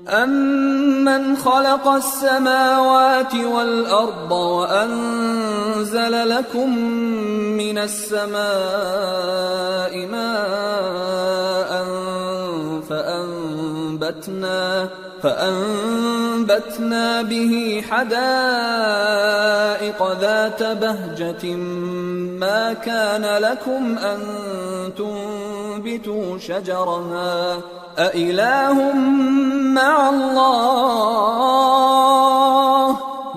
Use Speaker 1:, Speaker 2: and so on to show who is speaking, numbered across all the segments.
Speaker 1: أَمَّنْ خَلَقَ السَّمَاوَاتِ وَالْأَرْضَ وَأَنزَلَ لَكُم مِّنَ السَّمَاءِ مَاءً فَأَنبَتْنَا بِهِ حَدَائِقَ ذَاتَ بَهْجَةٍ مَا كَانَ لَكُمْ أَن تُنبِتُوا شَجَرَهَا أَإِلَٰهٌ مَّعَ اللَّهِ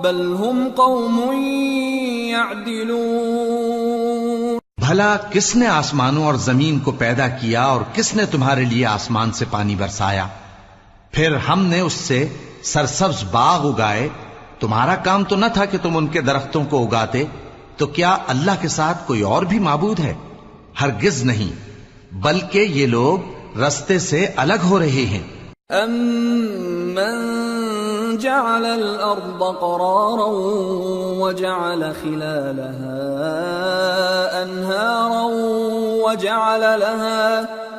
Speaker 1: بَلْ هُمْ قَوْمٌ يَعْدِلُونَ۔
Speaker 2: بھلا کس نے آسمانوں اور زمین کو پیدا کیا اور کس نے تمہارے لیے آسمان سے پانی برسایا؟ پھر ہم نے اس سے سرسبز باغ اگائے۔ تمہارا کام تو نہ تھا کہ تم ان کے درختوں کو اگاتے؟ تو کیا اللہ کے ساتھ کوئی اور بھی معبود ہے؟ ہرگز نہیں، بلکہ یہ لوگ رستے سے الگ ہو رہے ہیں۔
Speaker 1: أَمَّن جَعَلَ الْأَرْضَ قَرَارًا وَجَعَلَ خِلَالَهَا أَنْهَارًا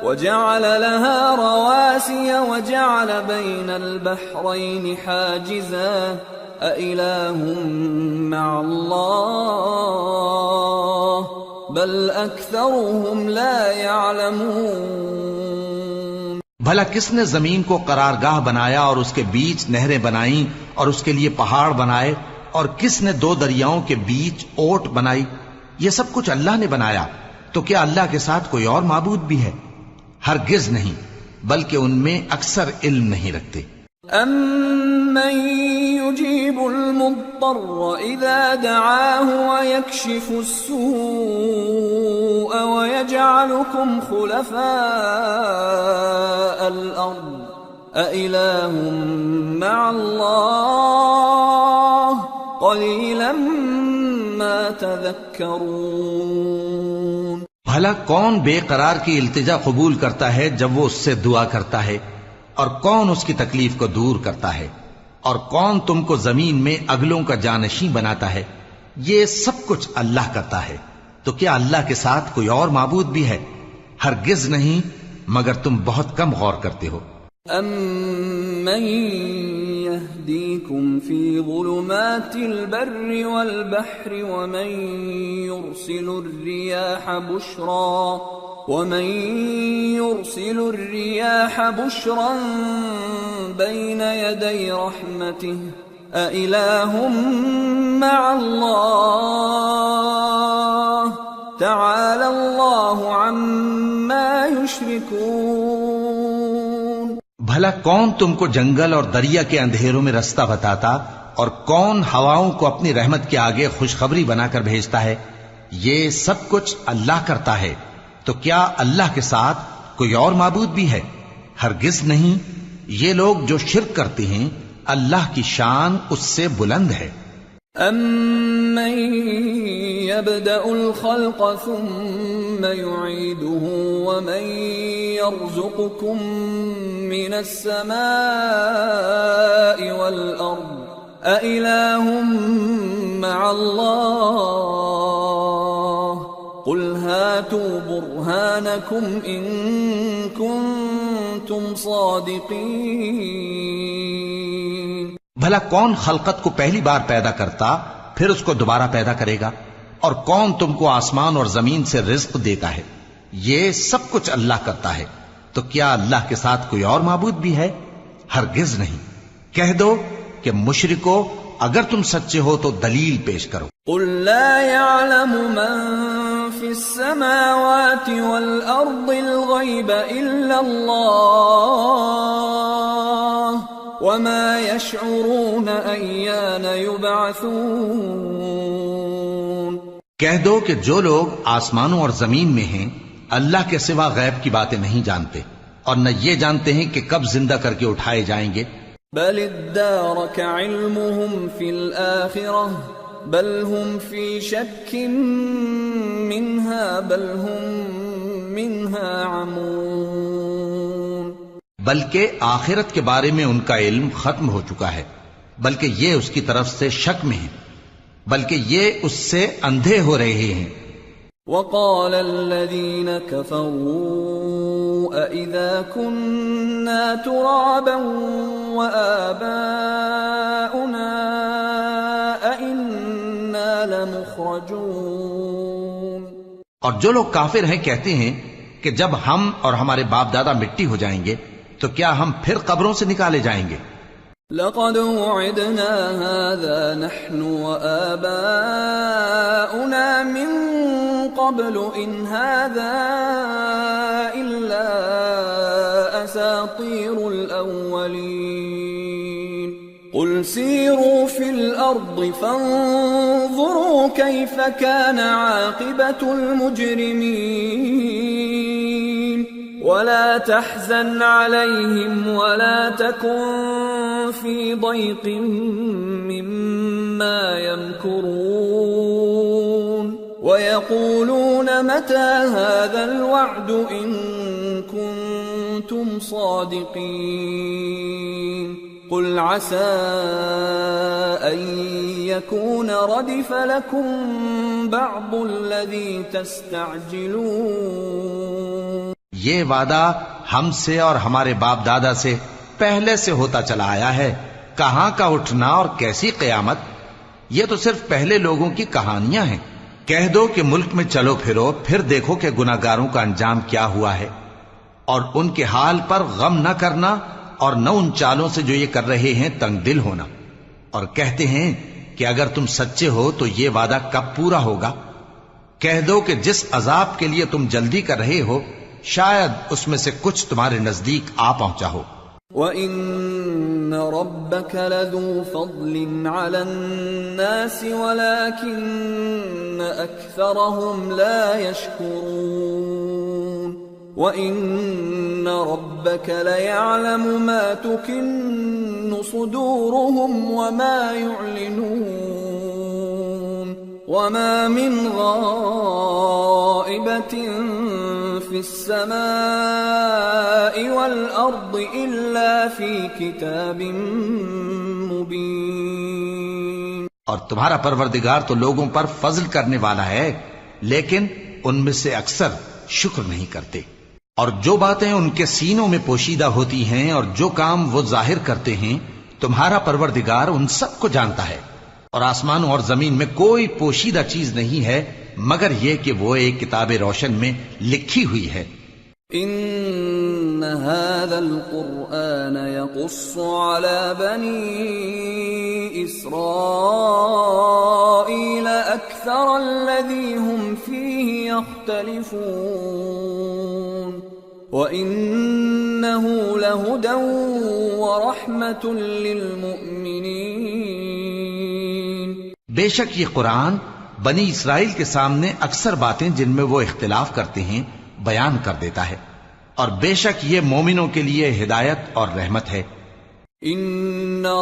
Speaker 1: وَجَعَلَ لَهَا رَوَاسِيَ وَجَعَلَ بَيْنَ الْبَحْرَيْنِ حَاجِزًا أَإِلَٰهٌ مَّعَ اللَّهِ بَلْ أَكْثَرُهُمْ لَا يَعْلَمُونَ۔
Speaker 2: بھلا کس نے زمین کو قرارگاہ بنایا اور اس کے بیچ نہریں بنائیں اور اس کے لیے پہاڑ بنائے، اور کس نے دو دریاؤں کے بیچ اوٹ بنائی؟ یہ سب کچھ اللہ نے بنایا، تو کیا اللہ کے ساتھ کوئی اور معبود بھی ہے؟ ہرگز نہیں، بلکہ ان میں اکثر علم نہیں رکھتے۔
Speaker 1: أَمَّن يُجِيبُ الْمُضْطَرَّ إِذَا دَعَاهُ وَيَكْشِفُ السُّوءَ وَيَجْعَلُكُمْ خُلَفَاءَ الْأَرْضِ أَإِلَٰهٌ مَّعَ اللَّهِ قَلِيلًا مَّا تَذَكَّرُونَ۔
Speaker 2: بھلا کون بے قرار کی التجا قبول کرتا ہے جب وہ اس سے دعا کرتا ہے؟ اور کون اس کی تکلیف کو دور کرتا ہے؟ اور کون تم کو زمین میں اگلوں کا جانشین بناتا ہے؟ یہ سب کچھ اللہ کرتا ہے، تو کیا اللہ کے ساتھ کوئی اور معبود بھی ہے؟ ہرگز نہیں، مگر تم بہت کم غور کرتے ہو۔
Speaker 1: أَمَّن يَهْدِيكُمْ فِي ظُلُمَاتِ الْبَرِّ وَالْبَحْرِ وَمَن يُرْسِلُ الرِّيَاحَ بُشْرًا بَيْنَ يَدَيْ رَحْمَتِهِ أَإِلَٰهٌ مَّعَ اللَّهِ تَعَالَى اللَّهُ عَمَّا يُشْرِكُونَ۔
Speaker 2: بھلا کون تم کو جنگل اور دریا کے اندھیروں میں رستہ بتاتا، اور کون ہواؤں کو اپنی رحمت کے آگے خوشخبری بنا کر بھیجتا ہے؟ یہ سب کچھ اللہ کرتا ہے، تو کیا اللہ کے ساتھ کوئی اور معبود بھی ہے؟ ہرگز نہیں، یہ لوگ جو شرک کرتے ہیں اللہ کی شان اس سے بلند ہے۔
Speaker 1: أَمَّن يَبْدَأُ الْخَلْقَ ثُمَّ يُعِيدُهُ وَمَن يَرْزُقُكُم مِّنَ السَّمَاءِ وَالْأَرْضِ أَإِلَٰهٌ مَّعَ اللَّهِ قُلْ هَاتُوا بُرْهَانَكُمْ إِن كُنتُمْ صَادِقِينَ۔
Speaker 2: بھلا کون خلقت کو پہلی بار پیدا کرتا پھر اس کو دوبارہ پیدا کرے گا؟ اور کون تم کو آسمان اور زمین سے رزق دیتا ہے؟ یہ سب کچھ اللہ کرتا ہے، تو کیا اللہ کے ساتھ کوئی اور معبود بھی ہے؟ ہرگز نہیں۔ کہہ دو کہ مشرکو، اگر تم سچے ہو تو دلیل پیش کرو۔
Speaker 1: قُل لَّا يَعْلَمُ مَن فِي السَّمَاوَاتِ وَالْأَرْضِ الْغَيْبَ إِلَّا اللَّهُ وَمَا يَشْعُرُونَ أَيَّانَ يُبْعَثُونَ۔
Speaker 2: کہہ دو کہ جو لوگ آسمانوں اور زمین میں ہیں اللہ کے سوا غیب کی باتیں نہیں جانتے، اور نہ یہ جانتے ہیں کہ کب زندہ کر کے اٹھائے جائیں گے۔
Speaker 1: بل ادارك علمهم في الآخرة بل هم في شك منها بل هم منها عمون۔
Speaker 2: بلکہ آخرت کے بارے میں ان کا علم ختم ہو چکا ہے، بلکہ یہ اس کی طرف سے شک میں ہیں، بلکہ یہ اس سے اندھے ہو رہے ہیں۔
Speaker 1: وقال الذين كفروا أئذا كنا ترابا وآباؤنا أئنا لمخرجون۔
Speaker 2: اور جو لوگ کافر ہیں کہتے ہیں کہ جب ہم اور ہمارے باپ دادا مٹی ہو جائیں گے تو کیا ہم پھر قبروں سے نکالے جائیں گے؟
Speaker 1: لقد وعدنا هذا نحن وآباؤنا من قبل إن هذا إلا أساطير الأولين قل سيروا في الأرض فانظروا كيف كان عاقبة المجرمين ولا تحزن عليهم ولا تكن في ضيق مما يمكرون ويقولون متى هذا الوعد إن كنتم صادقين قل عسى أن يكون ردف لكم بعض الذي تستعجلون۔
Speaker 2: یہ وعدہ ہم سے اور ہمارے باپ دادا سے پہلے سے ہوتا چلا آیا ہے، کہاں کا اٹھنا اور کیسی قیامت، یہ تو صرف پہلے لوگوں کی کہانیاں ہیں۔ کہہ دو کہ ملک میں چلو پھرو، پھر دیکھو کہ گناہگاروں کا انجام کیا ہوا ہے، اور ان کے حال پر غم نہ کرنا اور نہ ان چالوں سے جو یہ کر رہے ہیں تنگ دل ہونا، اور کہتے ہیں کہ اگر تم سچے ہو تو یہ وعدہ کب پورا ہوگا؟ کہہ دو کہ جس عذاب کے لیے تم جلدی کر رہے ہو شاید اس میں سے کچھ تمہارے نزدیک آ پہنچا ہو۔
Speaker 1: وَإِنَّ رَبَّكَ لَذُو فَضْلٍ عَلَى النَّاسِ وَلَكِنَّ أَكْثَرَهُمْ لَا يَشْكُرُونَ وَإِنَّ رَبَّكَ لَيَعْلَمُ مَا تُكِنُّ صُدُورُهُمْ وَمَا يُعْلِنُونَ وَمَا مِنْ غَائِبَةٍ فِي السَّمَاءِ وَالْأَرْضِ إِلَّا فِي كِتَابٍ مُبِينٍ۔
Speaker 2: اور تمہارا پروردگار تو لوگوں پر فضل کرنے والا ہے، لیکن ان میں سے اکثر شکر نہیں کرتے۔ اور جو باتیں ان کے سینوں میں پوشیدہ ہوتی ہیں اور جو کام وہ ظاہر کرتے ہیں تمہارا پروردگار ان سب کو جانتا ہے، اور آسمانوں اور زمین میں کوئی پوشیدہ چیز نہیں ہے مگر یہ کہ وہ ایک کتاب روشن میں لکھی ہوئی ہے۔
Speaker 1: ان هذا القرآن يقص على بني اسرائيل اكثر الذي هم فيه يختلفون وانه لهدى ورحمة للمؤمنين۔
Speaker 2: بے شک یہ قرآن بنی اسرائیل کے سامنے اکثر باتیں جن میں وہ اختلاف کرتے ہیں بیان کر دیتا ہے، اور بے شک یہ مومنوں کے لیے ہدایت اور رحمت ہے۔
Speaker 1: ان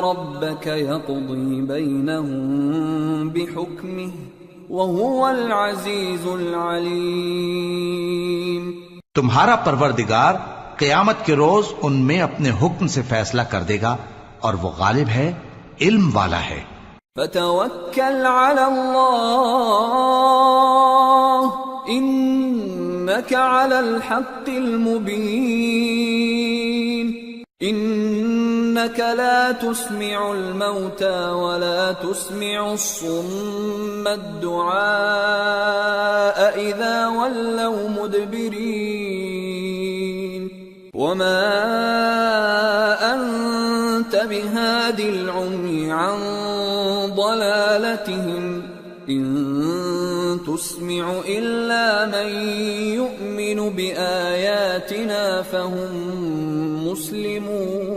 Speaker 1: ربك يقضي بينهم بحكمه وهو العزيز العليم۔
Speaker 2: تمہارا پروردگار قیامت کے روز ان میں اپنے حکم سے فیصلہ کر دے گا اور وہ غالب ہے، علم والا ہے۔
Speaker 1: فتوکل علی اللہ انک علی الحق المبین۔ انک لا تسمع الموتى ولا تسمع الصم الدعاء اذا ولوا مدبرین وما انت بهادي العمي عن ضلالتهم ان تسمع الا من يؤمن بآياتنا فهم مسلمون۔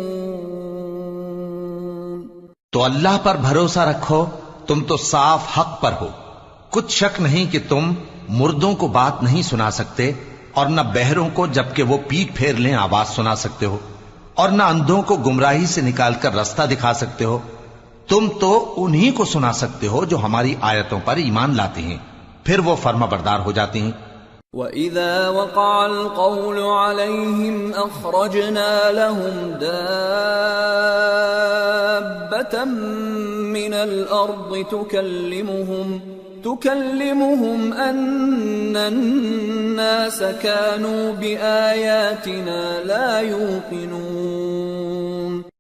Speaker 2: تو اللہ پر بھروسہ رکھو، تم تو صاف حق پر ہو۔ کچھ شک نہیں کہ تم مردوں کو بات نہیں سنا سکتے اور نہ بہروں کو جبکہ وہ پیٹ پھیر لیں آواز سنا سکتے ہو، اور نہ اندھوں کو گمراہی سے نکال کر رستہ دکھا سکتے ہو۔ تم تو انہی کو سنا سکتے ہو جو ہماری آیتوں پر ایمان لاتے ہیں، پھر وہ فرما بردار ہو جاتے ہیں۔
Speaker 1: وَإِذَا وَقَعَ الْقَوْلُ عَلَيْهِمْ أَخْرَجْنَا لَهُمْ دَابَّةً مِّنَ الْأَرْضِ تُكَلِّمُهُمْ أَنَّ النَّاسَ كَانُوا بِآيَاتِنَا لَا يُوقِنُونَ۔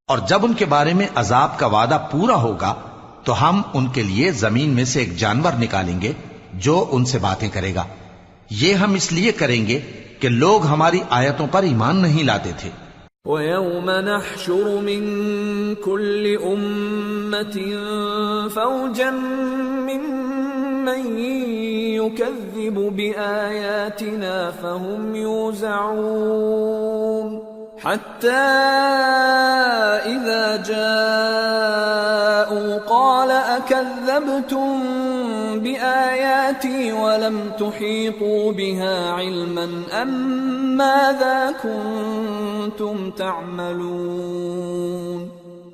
Speaker 2: اور جب ان کے بارے میں عذاب کا وعدہ پورا ہوگا تو ہم ان کے لیے زمین میں سے ایک جانور نکالیں گے جو ان سے باتیں کرے گا. یہ ہم اس لیے کریں گے کہ لوگ ہماری آیتوں پر ایمان نہیں لاتے تھے.
Speaker 1: وَيَوْمَ نَحْشُرُ مِن كُلِّ أُمَّةٍ فَوْجًا مِّمَّن يُكَذِّبُ بِآيَاتِنَا فَهُمْ يُوزَعُونَ حَتَّى إِذَا جَاءُوا قَالَ أَكَذَّبْتُم بِآيَاتِي وَلَمْ تُحِيطُوا بِهَا عِلْمًا أَمْ مَاذَا كُنتُمْ تَعْمَلُونَ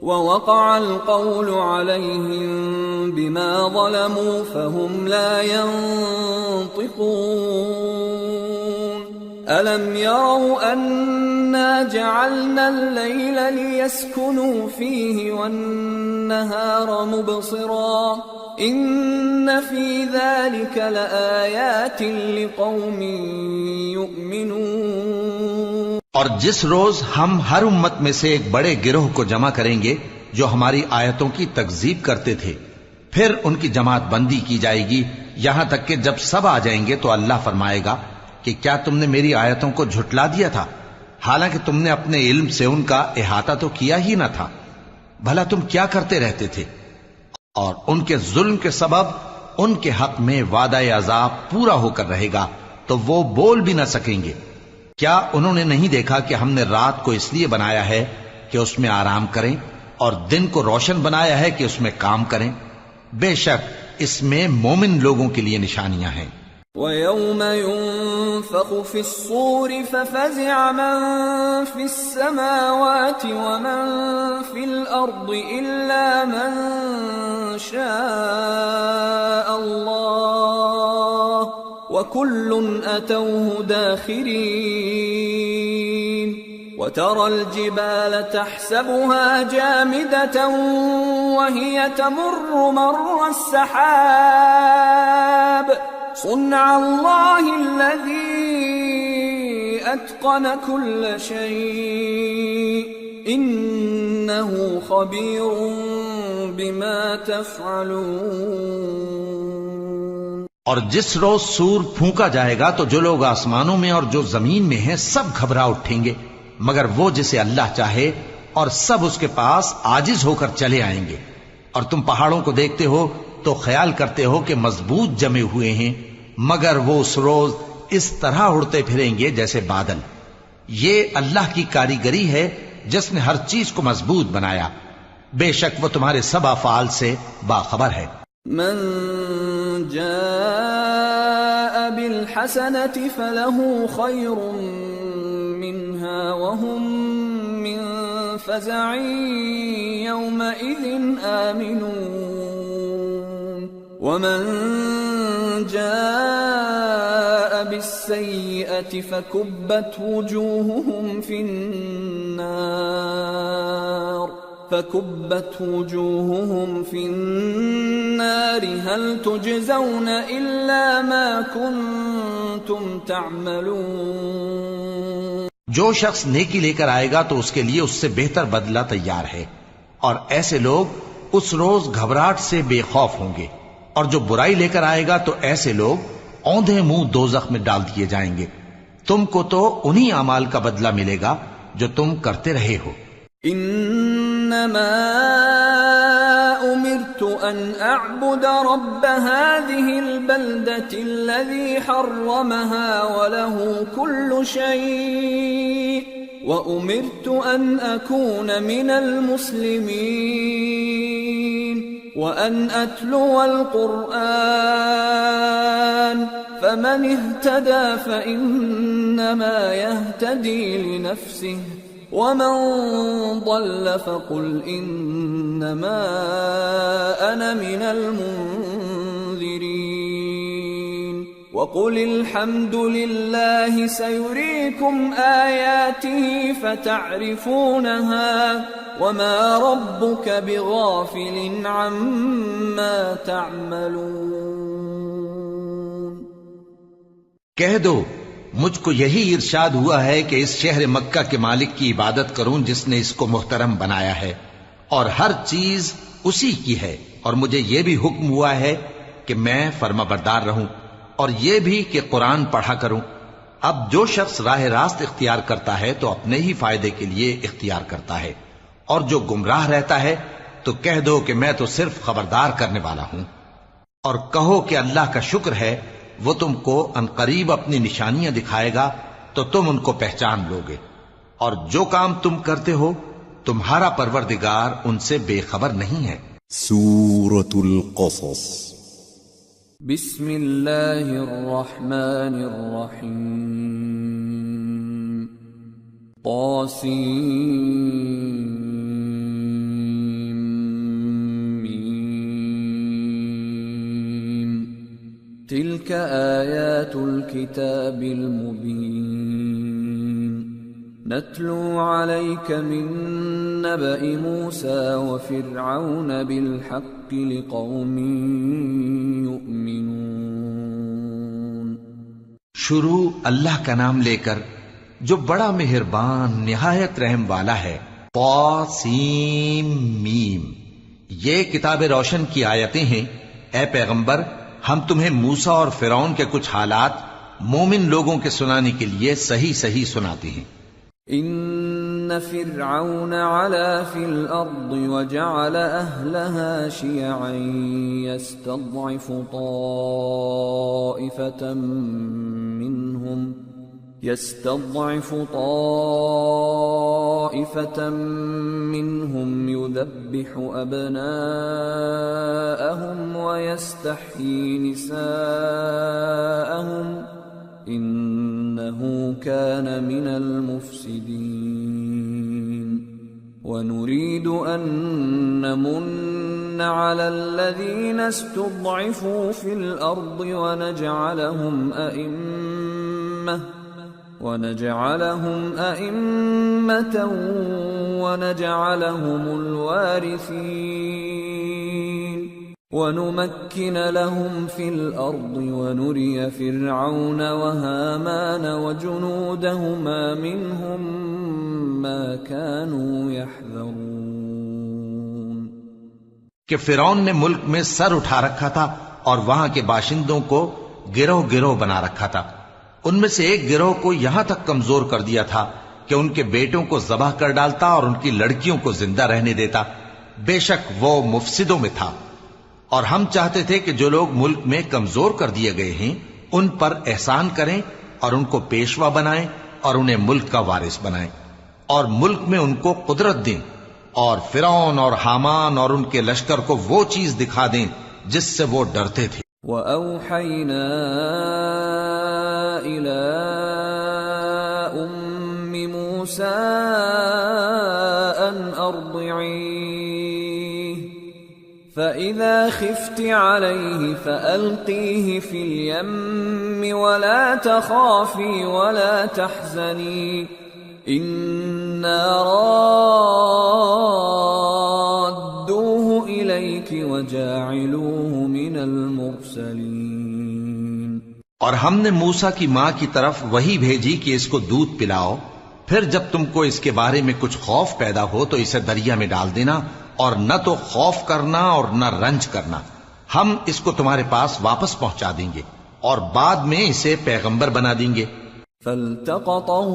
Speaker 1: وَوَقَعَ الْقَوْلُ عَلَيْهِمْ بِمَا ظَلَمُوا فَهُمْ لَا يَنطِقُونَ أَلَمْ يَرَوْا أَنَّا جَعَلْنَا اللَّيْلَ لِيَسْكُنُوا فِيهِ وَالنَّهَارَ مُبْصِرًا إِنَّ فِي ذَلِكَ لَآيَاتٍ لِقَوْمٍ يُؤْمِنُونَ.
Speaker 2: اور جس روز ہم ہر امت میں سے ایک بڑے گروہ کو جمع کریں گے جو ہماری آیتوں کی تکذیب کرتے تھے، پھر ان کی جماعت بندی کی جائے گی یہاں تک کہ جب سب آ جائیں گے تو اللہ فرمائے گا کہ کیا تم نے میری آیتوں کو جھٹلا دیا تھا، حالانکہ تم نے اپنے علم سے ان کا احاطہ تو کیا ہی نہ تھا. بھلا تم کیا کرتے رہتے تھے؟ اور ان کے ظلم کے سبب ان کے حق میں وعدہ عذاب پورا ہو کر رہے گا تو وہ بول بھی نہ سکیں گے. کیا انہوں نے نہیں دیکھا کہ ہم نے رات کو اس لیے بنایا ہے کہ اس میں آرام کریں اور دن کو روشن بنایا ہے کہ اس میں کام کریں؟ بے شک اس میں مومن لوگوں کے لیے نشانیاں ہیں.
Speaker 1: وَيَوْمَ يُنفَخُ فِي الصُّورِ فَفَزِعَ مَن فِي السَّمَاوَاتِ وَمَن فِي الْأَرْضِ إِلَّا مَن شَاءَ اللَّهُ وَكُلٌّ أَتَوْهُ دَاخِرِينَ. وَتَرَى الْجِبَالَ تَحْسَبُهَا جَامِدَةً وَهِيَ تَمُرُّ مَرَّ السَّحَابِ صُنْعَ اللَّهِ الَّذِي أَتْقَنَ كُلَّ شَيْءٍ إِنَّهُ خَبِيرٌ بِمَا تَفْعَلُونَ.
Speaker 2: اور جس روز سور پھونکا جائے گا تو جو لوگ آسمانوں میں اور جو زمین میں ہیں سب گھبرا اٹھیں گے مگر وہ جسے اللہ چاہے، اور سب اس کے پاس عاجز ہو کر چلے آئیں گے. اور تم پہاڑوں کو دیکھتے ہو تو خیال کرتے ہو کہ مضبوط جمے ہوئے ہیں، مگر وہ اس روز اس طرح اڑتے پھریں گے جیسے بادل. یہ اللہ کی کاریگری ہے جس نے ہر چیز کو مضبوط بنایا. بے شک وہ تمہارے سب افعال سے باخبر ہے.
Speaker 1: من جاء بالحسنة فله خير منها وهم من فزع يومئذ آمنون ومن جاء بالسيئة فكبت وجوههم في النار هل تجزون إلا ما كنتم تعملون.
Speaker 2: جو شخص نیکی لے کر آئے گا تو اس کے لیے اس سے بہتر بدلہ تیار ہے، اور ایسے لوگ اس روز گھبراہٹ سے بے خوف ہوں گے. اور جو برائی لے کر آئے گا تو ایسے لوگ اوندھے منہ دوزخ میں ڈال دیے جائیں گے. تم کو تو انہی اعمال کا بدلہ ملے گا جو تم کرتے رہے ہو.
Speaker 1: انما امرت ان اعبد رب هذه البلدة الذي حرمها وله كل شيء وامرت ان اكون من المسلمين وان اتلو القرآن فمن اهتدى فانما يهتدي لنفسه ومن ضل فقل انما انا من المنذرين وقل الحمد لله سيريكم آياته فتعرفونها وما ربك بغافل عما تعملون.
Speaker 2: کہہ دو مجھ کو یہی ارشاد ہوا ہے کہ اس شہر مکہ کے مالک کی عبادت کروں جس نے اس کو محترم بنایا ہے، اور ہر چیز اسی کی ہے، اور مجھے یہ بھی حکم ہوا ہے کہ میں فرما بردار رہوں، اور یہ بھی کہ قرآن پڑھا کروں۔ اب جو شخص راہ راست اختیار کرتا ہے تو اپنے ہی فائدے کے لیے اختیار کرتا ہے، اور جو گمراہ رہتا ہے تو کہہ دو کہ میں تو صرف خبردار کرنے والا ہوں۔ اور کہو کہ اللہ کا شکر ہے، وہ تم کو عنقریب اپنی نشانیاں دکھائے گا تو تم ان کو پہچان لوگے، اور جو کام تم کرتے ہو تمہارا پروردگار ان سے بے خبر نہیں ہے۔
Speaker 3: سورة القصص
Speaker 1: بسم اللہ الرحمن الرحیم تلك آيات الكتاب المبين نتلو عليك من نبأ موسى وفرعون بالحق لقوم يؤمنون۔
Speaker 2: شروع اللہ کا نام لے کر جو بڑا مہربان نہایت رحم والا ہے۔ طاسیم، یہ کتاب روشن کی آیتیں ہیں۔ اے پیغمبر، ہم تمہیں موسیٰ اور فرعون کے کچھ حالات مومن لوگوں کے سنانے کے لیے صحیح صحیح سناتے ہیں۔
Speaker 1: ان فرعون علا فی الارض وجعل اہلها شیعا يستضعف طائفة منهم يذبح أبناءهم ويستحيي نساءهم إنه كان من المفسدين ونريد أن نمن على الذين استضعفوا في الأرض ونجعلهم أئمة ونجعلهم الوارثين ونمكن لهم في الأرض ونري فرعون وهامان وجنودهما منهم ما كانوا يحذرون۔
Speaker 2: کہ فرعون نے ملک میں سر اٹھا رکھا تھا اور وہاں کے باشندوں کو گروہ گروہ بنا رکھا تھا۔ ان میں سے ایک گروہ کو یہاں تک کمزور کر دیا تھا کہ ان کے بیٹوں کو ذبح کر ڈالتا اور ان کی لڑکیوں کو زندہ رہنے دیتا۔ بے شک وہ مفسدوں میں تھا۔ اور ہم چاہتے تھے کہ جو لوگ ملک میں کمزور کر دیے گئے ہیں ان پر احسان کریں اور ان کو پیشوا بنائیں اور انہیں ملک کا وارث بنائیں، اور ملک میں ان کو قدرت دیں، اور فرعون اور حامان اور ان کے لشکر کو وہ چیز دکھا دیں جس سے وہ ڈرتے تھے۔
Speaker 1: وَأَوْحَيْنَا إِلَىٰ أُمِّ مُوسَىٰ أَنْ أَرْضِعِيهِ فَإِذَا خِفْتِ عَلَيْهِ فَأَلْقِيهِ فِي الْيَمِّ وَلَا تَخَافِي وَلَا تَحْزَنِي إِنَّا رَادُّوهُ إِلَيْكِ وَجَاعِلُوهُ مِنَ الْمُرْسَلِينَ۔
Speaker 2: اور ہم نے موسیٰ کی ماں کی طرف وہی بھیجی کہ اس کو دودھ پلاؤ، پھر جب تم کو اس کے بارے میں کچھ خوف پیدا ہو تو اسے دریا میں ڈال دینا، اور نہ تو خوف کرنا اور نہ رنج کرنا، ہم اس کو تمہارے پاس واپس پہنچا دیں گے اور بعد میں اسے پیغمبر بنا دیں گے۔
Speaker 1: فَالْتَقَطَهُ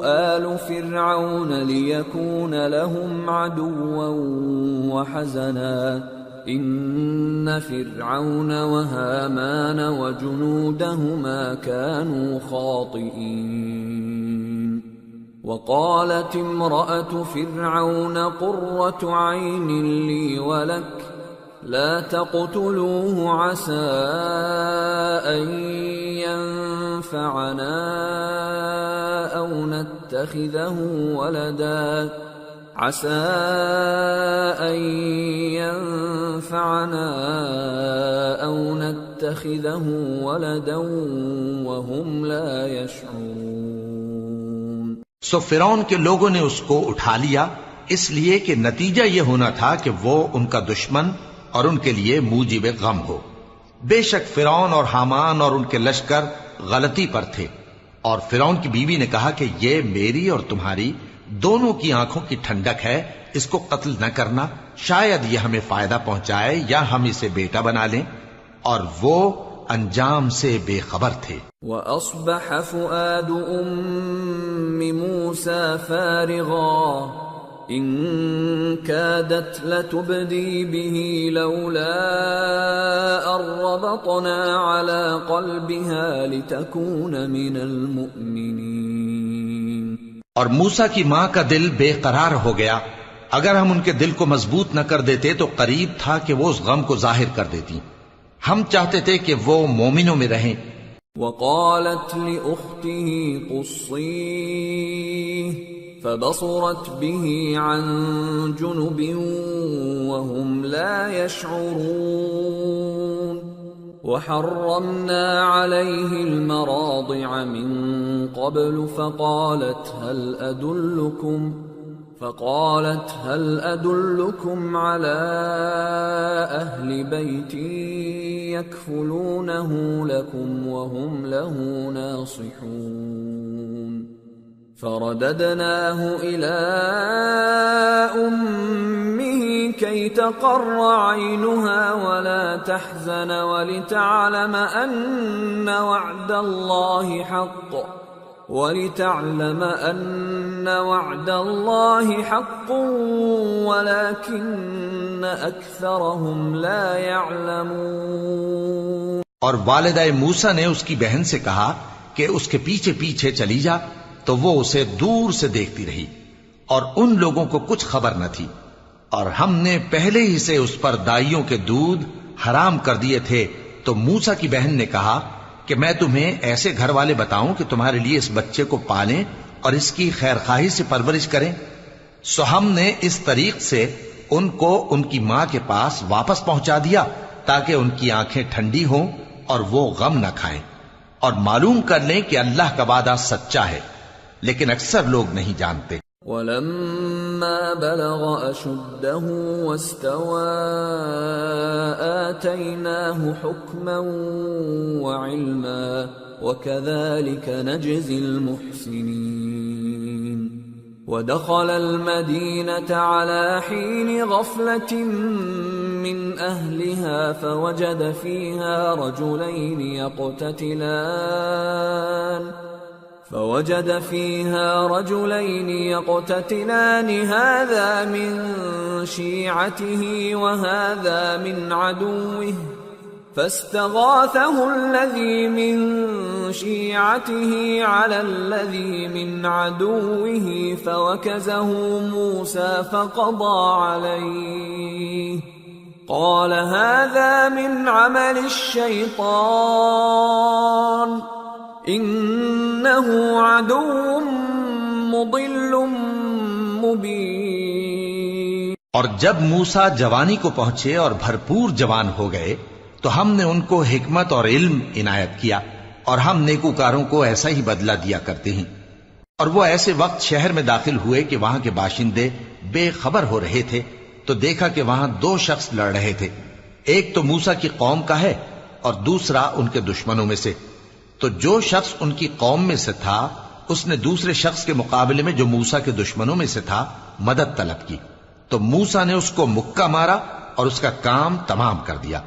Speaker 1: آلُ فِرْعَوْنَ لِيَكُونَ لَهُمْ عَدُوًّا وَحَزَنًا إِنَّ فِرْعَوْنَ وَهَامَانَ وَجُنُودَهُمَا كَانُوا خَاطِئِينَ۔ وَقَالَتِ امْرَأَةُ فِرْعَوْنَ قُرَّةُ عَيْنٍ لِّي وَلَكَ لَا تَقْتُلُوهُ عَسَىٰ أَن يَنفَعَنَا أَوْ نَتَّخِذَهُ وَلَدًا وَهُمْ لَا يَشْعُرُونَ۔
Speaker 2: سو فرعون کے لوگوں نے اس کو اٹھا لیا، اس لیے کہ نتیجہ یہ ہونا تھا کہ وہ ان کا دشمن اور ان کے لیے موجب غم ہو۔ بے شک فرعون اور حامان اور ان کے لشکر غلطی پر تھے، اور فرعون کی بیوی نے کہا کہ یہ میری اور تمہاری دونوں کی آنکھوں کی ٹھنڈک ہے، اس کو قتل نہ کرنا، شاید یہ ہمیں فائدہ پہنچائے یا ہم اسے بیٹا بنا لیں، اور وہ انجام سے بے خبر تھے۔
Speaker 1: وَأَصْبَحَ فُؤَادُ أُمِّ مُوسَى فَارِغًا إِن كَادَتْ لَتُبْدِي بِهِ لَوْلَا أَن رَّبَطْنَا عَلَىٰ قَلْبِهَا لِتَكُونَ مِنَ الْمُؤْمِنِينَ۔
Speaker 2: اور موسیٰ کی ماں کا دل بے قرار ہو گیا، اگر ہم ان کے دل کو مضبوط نہ کر دیتے تو قریب تھا کہ وہ اس غم کو ظاہر کر دیتی، ہم چاہتے تھے کہ وہ مومنوں میں رہیں۔
Speaker 1: وقالت لأخته قصيه فبصرت به عن جنب وهم لا يشعرون وحرمنا عليه المراضع من قبل فقالت هل أدلكم على أهل بيت يكفلونه لكم وهم له ناصحون فرددناه إلى أمه كي تقر عينها ولا تحزن ولتعلم أن وعد الله حق ولكن أكثرهم لا يعلمون۔
Speaker 2: اور والدہ موسیٰ نے اس کی بہن سے کہا کہ اس کے پیچھے پیچھے چلی جا، تو وہ اسے دور سے دیکھتی رہی، اور ان لوگوں کو کچھ خبر نہ تھی، اور ہم نے پہلے ہی سے اس پر دائیوں کے دودھ حرام کر دیے تھے۔ تو موسیٰ کی بہن نے کہا کہ میں تمہیں ایسے گھر والے بتاؤں کہ تمہارے لیے اس بچے کو پالیں اور اس کی خیر خواہی سے پرورش کریں۔ سو ہم نے اس طریق سے ان کو ان کی ماں کے پاس واپس پہنچا دیا تاکہ ان کی آنکھیں ٹھنڈی ہوں اور وہ غم نہ کھائیں، اور معلوم کر لیں کہ اللہ کا وعدہ سچا ہے، لیکن اکثر لوگ نہیں جانتے۔
Speaker 1: وَلَمَّا بَلَغَ أَشُدَّهُ وَاسْتَوَىٰ آتَيْنَاهُ حُكْمًا وَعِلْمًا وَكَذَٰلِكَ نَجْزِي الْمُحْسِنِينَ۔ وَدَخَلَ الْمَدِينَةَ عَلَىٰ حِينِ غَفْلَةٍ مِّنْ أَهْلِهَا فَوَجَدَ فيها رجلين يقتتلان هذا من شيعته وهذا من عدوه فاستغاثه الذي من شيعته على الذي من عدوه فوكزه موسى فقضى عليه قال هذا من عمل الشيطان انه عدو مضل مبین۔
Speaker 2: اور جب موسیٰ جوانی کو پہنچے اور بھرپور جوان ہو گئے تو ہم نے ان کو حکمت اور علم عنایت کیا، اور ہم نیکوکاروں کو ایسا ہی بدلہ دیا کرتے ہیں۔ اور وہ ایسے وقت شہر میں داخل ہوئے کہ وہاں کے باشندے بے خبر ہو رہے تھے، تو دیکھا کہ وہاں دو شخص لڑ رہے تھے، ایک تو موسیٰ کی قوم کا ہے اور دوسرا ان کے دشمنوں میں سے۔ تو جو شخص ان کی قوم میں سے تھا اس نے دوسرے شخص کے مقابلے میں جو موسیٰ کے دشمنوں میں سے تھا مدد طلب کی، تو موسیٰ نے اس کو مکہ مارا اور اس کا کام تمام کر دیا۔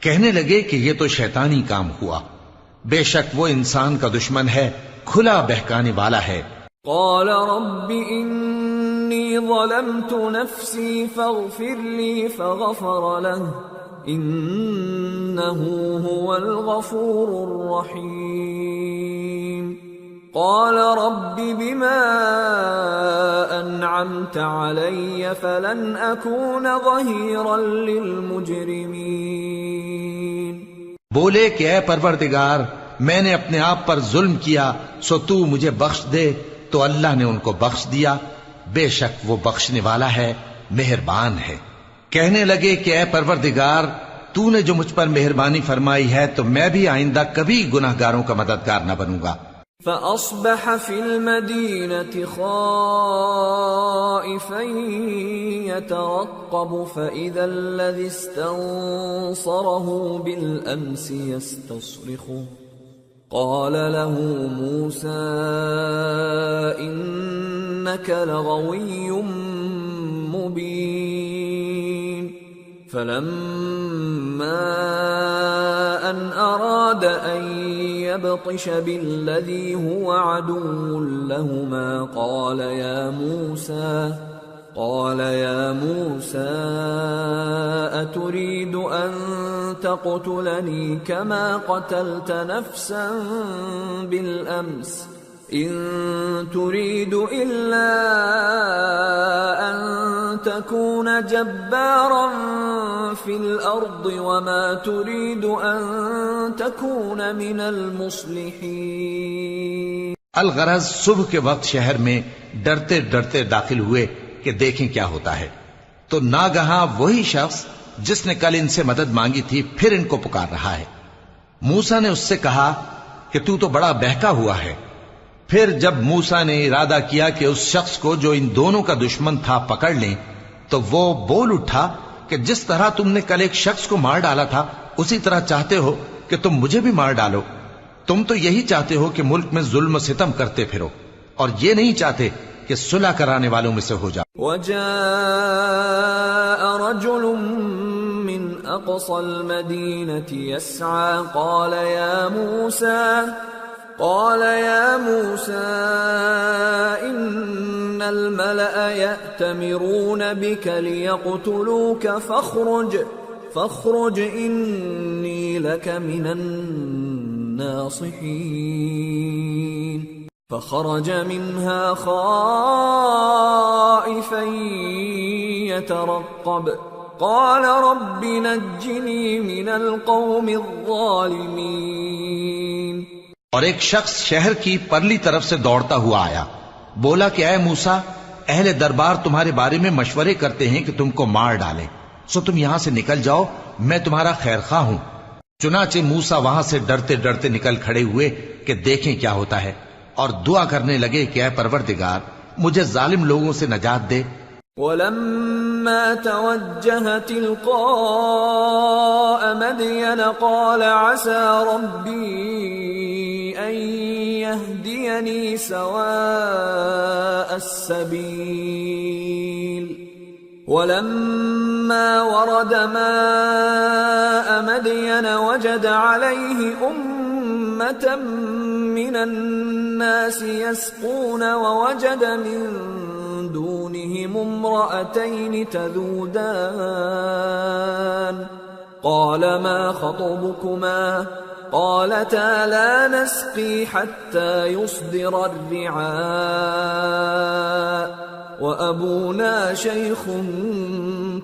Speaker 2: کہنے لگے کہ یہ تو شیطانی کام ہوا، بے شک وہ انسان کا دشمن ہے، کھلا بہکانے والا ہے۔
Speaker 1: قال رب انی ظلمت نفسی فاغفر لی فغفر له انه هو الغفور الرحیم۔ قال رب بما انعمت علی فلن اکون ظہیرا للمجرمین۔
Speaker 2: بولے کہ اے پروردگار، میں نے اپنے آپ پر ظلم کیا، سو تو مجھے بخش دے، تو اللہ نے ان کو بخش دیا، بے شک وہ بخشنے والا ہے، مہربان ہے۔ کہنے لگے کہ اے پروردگار، تو نے جو مجھ پر مہربانی فرمائی ہے تو میں بھی آئندہ کبھی گناہگاروں کا مددگار نہ بنوں گا۔
Speaker 1: فأصبح في المدينة خائفا يترقب فإذا الذي استنصره بالأمس يستصرخه قال له موسى إنك لغوي مبين فلما أن أراد أن يبطش بالذي هو عدو لهما قال يا موسى أتريد أن تقتلني كما قتلت نفسا بالأمس إن تريد إلا أن تكون جبارا في الأرض وما تريد أن تكون من المصلحين.
Speaker 2: الغرض صبح کے وقت شہر میں ڈرتے ڈرتے داخل ہوئے کہ دیکھیں کیا ہوتا ہے، تو ناگہاں وہی شخص جس نے کل ان سے مدد مانگی تھی پھر ان کو پکار رہا ہے. موسیٰ نے اس سے کہا کہ تو بڑا بہکا ہوا ہے. پھر جب موسیٰ نے ارادہ کیا کہ اس شخص کو جو ان دونوں کا دشمن تھا پکڑ لیں، تو وہ بول اٹھا کہ جس طرح تم نے کل ایک شخص کو مار ڈالا تھا اسی طرح چاہتے ہو کہ تم مجھے بھی مار ڈالو. تم تو یہی چاہتے ہو کہ ملک میں ظلم و ستم کرتے پھرو، اور یہ نہیں چاہتے کہ صلح کرانے والوں میں سے ہو جاؤ.
Speaker 1: وجاء رجل من اقصى المدينة يسعى قال يا موسى إن الملأ يأتمرون بك ليقتلوك فاخرج إني لك من الناصحين. فخرج منها خائفا يترقب قال رب نجني من القوم الظالمين.
Speaker 2: اور ایک شخص شہر کی پرلی طرف سے دوڑتا ہوا آیا، بولا کہ اے موسیٰ، اہل دربار تمہارے بارے میں مشورے کرتے ہیں کہ تم کو مار ڈالیں، سو تم یہاں سے نکل جاؤ، میں تمہارا خیر خواہ ہوں. چنانچہ موسیٰ وہاں سے ڈرتے ڈرتے نکل کھڑے ہوئے کہ دیکھیں کیا ہوتا ہے، اور دعا کرنے لگے کہ اے پروردگار مجھے ظالم لوگوں سے نجات دے.
Speaker 1: ولما توجه تلقاء مدين قال عسى ربي أن يهديني سواء السبيل. ولما ورد ماء مدين وجد عليه أمة من الناس يسقون ووجد من دونهم امرأتين تذودان قال ما خطبكما قالتا لا نسقي حتى يصدر الرعاء وَأَبُونَا شَيْخٌ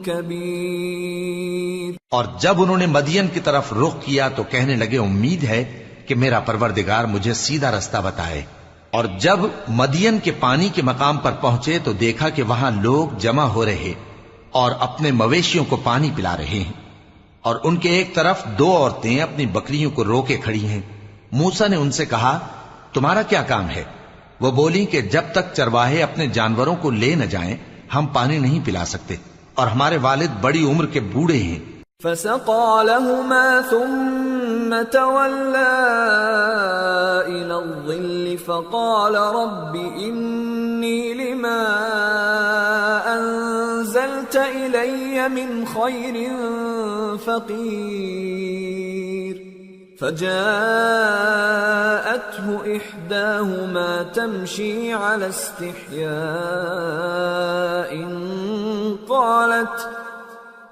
Speaker 1: كَبِيرٌ.
Speaker 2: اور جب انہوں نے مدین کی طرف رخ کیا تو کہنے لگے امید ہے کہ میرا پروردگار مجھے سیدھا رستہ بتائے. اور جب مدین کے پانی کے مقام پر پہنچے تو دیکھا کہ وہاں لوگ جمع ہو رہے اور اپنے مویشیوں کو پانی پلا رہے ہیں، اور ان کے ایک طرف دو عورتیں اپنی بکریوں کو روکے کھڑی ہیں. موسیٰ نے ان سے کہا تمہارا کیا کام ہے؟ وہ بولی کہ جب تک چرواہے اپنے جانوروں کو لے نہ جائیں ہم پانی نہیں پلا سکتے، اور ہمارے والد بڑی عمر کے بوڑھے ہیں.
Speaker 1: فسقى لهما ثم تولى إلى الظل فقال رب إني لما أنزلت إلي من خير فقير. فجاءته إحداهما تمشي على استحياء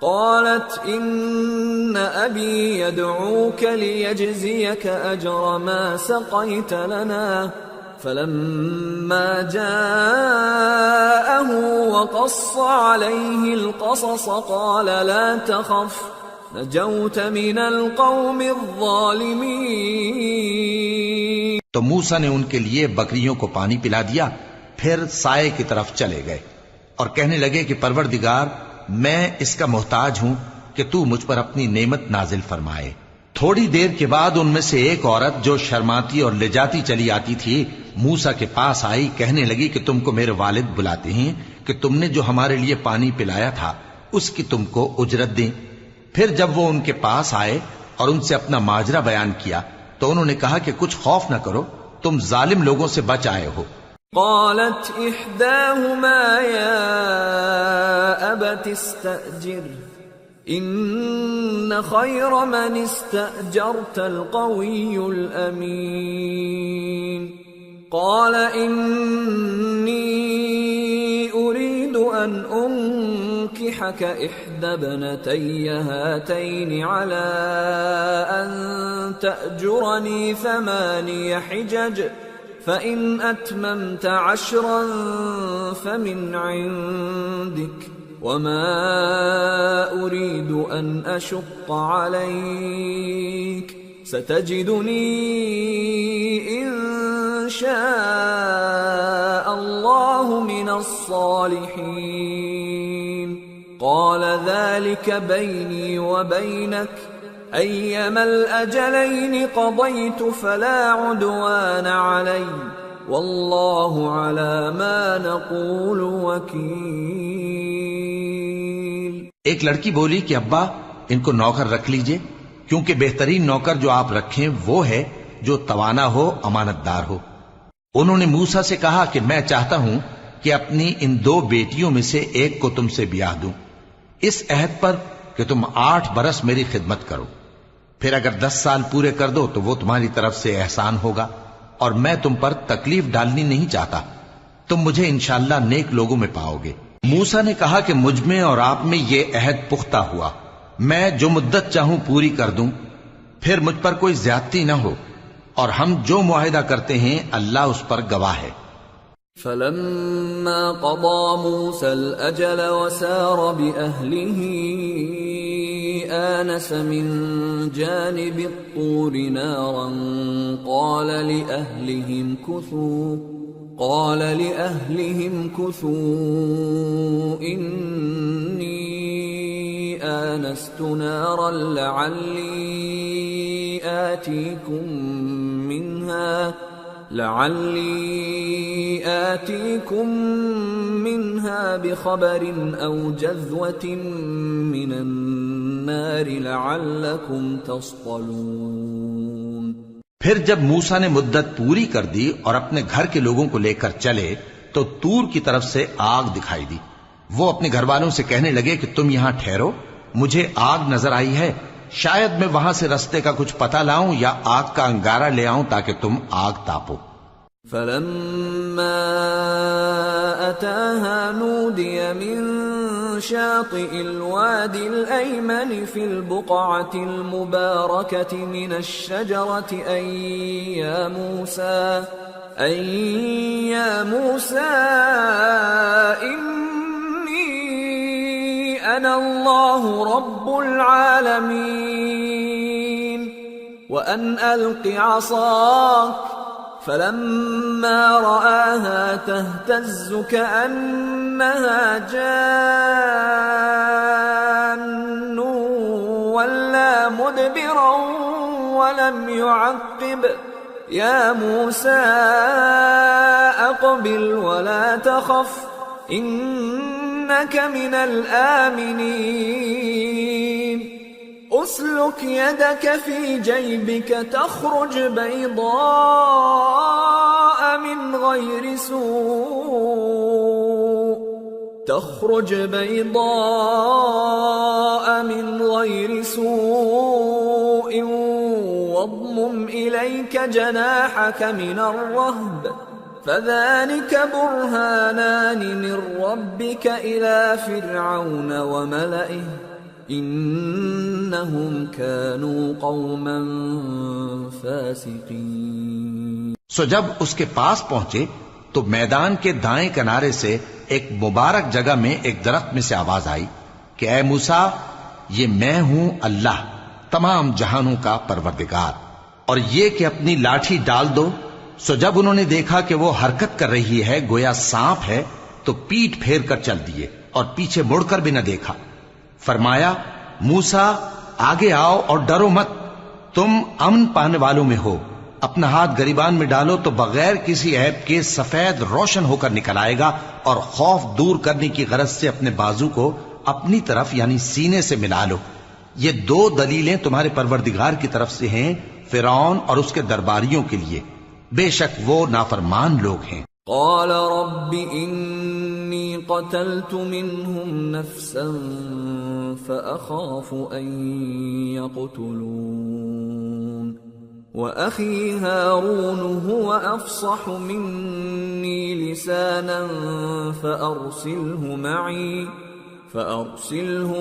Speaker 1: قالت إن أبي يدعوك ليجزيك أجر ما سقيت لنا. فلما جاءه وقص عليه القصص قال لا تخف نجوت من القوم الظالمین.
Speaker 2: تو موسیٰ نے ان کے لیے بکریوں کو پانی پلا دیا، پھر سائے کی طرف چلے گئے اور کہنے لگے کہ پروردگار میں اس کا محتاج ہوں کہ تو مجھ پر اپنی نعمت نازل فرمائے. تھوڑی دیر کے بعد ان میں سے ایک عورت جو شرماتی اور لجاتی چلی آتی تھی موسیٰ کے پاس آئی، کہنے لگی کہ تم کو میرے والد بلاتے ہیں کہ تم نے جو ہمارے لیے پانی پلایا تھا اس کی تم کو اجرت دیں. پھر جب وہ ان کے پاس آئے اور ان سے اپنا ماجرا بیان کیا تو تو انہوں نے کہا کہ کچھ خوف نہ کرو، تم ظالم لوگوں سے بچ آئے ہو۔
Speaker 1: قالت إحداهما يا أبت استأجره إن خير من استأجرت القوي الأمين قال إني أريد أن أنكحك إحدى ابنتي هاتين على أن تأجرني 8 حجج فإن أتممت 10 فمن عندك وما أريد أن أشق عليك ستجدني إن شاء الله من الصالحين قال ذلك بيني وبينك أيما الأجلين قضيت فلا عدوان علي والله على ما نقول وكيل۔
Speaker 2: ایک لڑکی بولی کہ ابا ان کو نوکر رکھ لیجئے، کیونکہ بہترین نوکر جو آپ رکھیں وہ ہے جو توانا ہو، امانت دار ہو۔ انہوں نے موسیٰ سے کہا کہ میں چاہتا ہوں کہ اپنی ان 2 بیٹیوں میں سے ایک کو تم سے بیاہ دوں، اس عہد پر کہ تم 8 برس میری خدمت کرو، پھر اگر 10 سال پورے کر دو تو وہ تمہاری طرف سے احسان ہوگا، اور میں تم پر تکلیف ڈالنی نہیں چاہتا، تم مجھے انشاءاللہ نیک لوگوں میں پاؤ گے۔ موسیٰ نے کہا کہ مجھ میں اور آپ میں یہ عہد پختہ ہوا، میں جو مدت چاہوں پوری کر دوں، پھر مجھ پر کوئی زیادتی نہ ہو، اور ہم جو معاہدہ کرتے ہیں اللہ اس پر گواہ ہے۔
Speaker 1: فلما قضى موسى الأجل وسار بأهله آنس من جانب الطور نارا قال لأهلهم كثوا إني آنست نارا لعلي آتيكم منها بخبر أو جذوة من النار لعلكم تصطلون۔
Speaker 2: پھر جب موسیٰ نے مدت پوری کر دی اور اپنے گھر کے لوگوں کو لے کر چلے تو تور کی طرف سے آگ دکھائی دی۔ وہ اپنے گھر والوں سے کہنے لگے کہ تم یہاں ٹھہرو، مجھے آگ نظر آئی ہے، شاید میں وہاں سے رستے کا کچھ پتہ لاؤں یا آگ کا انگارہ لے آؤں تاکہ تم آگ تاپو۔
Speaker 1: فلما أتاها نودي من شاطئ الوادي الأيمن في البقعة المباركة من الشجرة أن يا موسى إني أنا الله رب العالمين وأن ألق عصاك فلما رآها تهتز كأنها جان ولا مدبرا ولم يعقب يا موسى أقبل ولا تخف إنك من الآمنين أسلك يدك في جيبك تخرج بيضاء من غير سوء واضمم إليك جناحك من الرهب فذلك برهانان من ربك إلى فرعون وملئه انہم كانوا قوما فاسقین۔
Speaker 2: سو جب اس کے پاس پہنچے تو میدان کے دائیں کنارے سے ایک مبارک جگہ میں ایک درخت میں سے آواز آئی کہ اے موسیٰ، یہ میں ہوں اللہ تمام جہانوں کا پروردگار، اور یہ کہ اپنی لاٹھی ڈال دو۔ سو جب انہوں نے دیکھا کہ وہ حرکت کر رہی ہے گویا سانپ ہے تو پیٹ پھیر کر چل دیے اور پیچھے مڑ کر بھی نہ دیکھا۔ فرمایا موسیٰ آگے آؤ اور ڈرو مت، تم امن پانے والوں میں ہو، اپنا ہاتھ گریبان میں ڈالو تو بغیر کسی عیب کے سفید روشن ہو کر نکل آئے گا، اور خوف دور کرنے کی غرض سے اپنے بازو کو اپنی طرف یعنی سینے سے ملا لو، یہ دو دلیلیں تمہارے پروردگار کی طرف سے ہیں فرعون اور اس کے درباریوں کے لیے، بے شک وہ نافرمان لوگ ہیں۔
Speaker 1: قال رب انی قتلت منهم نفسا فأخاف ان يقتلون وأخي هارون هو أفصح مني لسانا فأرسله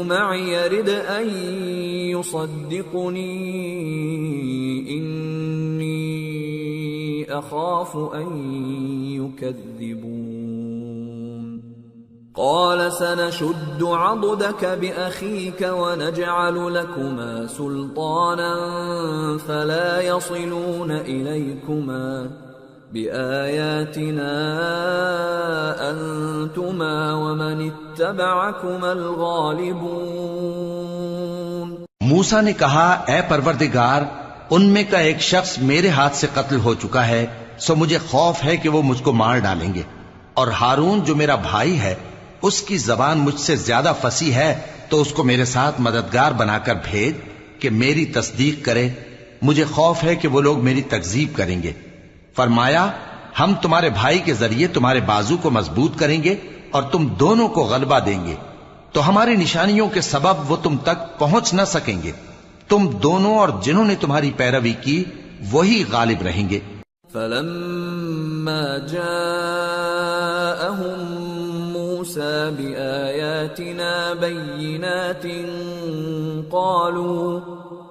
Speaker 1: معي يرد أن يصدقني إني أخاف أن يكذبون قال سنشد عضدك بأخيك ونجعل لكما سلطانا فلا يصلون إليكما بآياتنا أنتما ومن اتبعكما الغالبون۔
Speaker 2: موسیٰ نے کہا اے پروردگار، ان میں کا ایک شخص میرے ہاتھ سے قتل ہو چکا ہے، سو مجھے خوف ہے کہ وہ مجھ کو مار ڈالیں گے، اور ہارون جو میرا بھائی ہے اس کی زبان مجھ سے زیادہ فصیح ہے، تو اس کو میرے ساتھ مددگار بنا کر بھیج کہ میری تصدیق کرے، مجھے خوف ہے کہ وہ لوگ میری تکذیب کریں گے۔ فرمایا ہم تمہارے بھائی کے ذریعے تمہارے بازو کو مضبوط کریں گے اور تم دونوں کو غلبہ دیں گے، تو ہماری نشانیوں کے سبب وہ تم تک پہنچ نہ سکیں گے، تم دونوں اور جنہوں نے تمہاری پیروی کی وہی غالب رہیں گے۔
Speaker 1: فلما جاءهم موسى بآياتنا بينات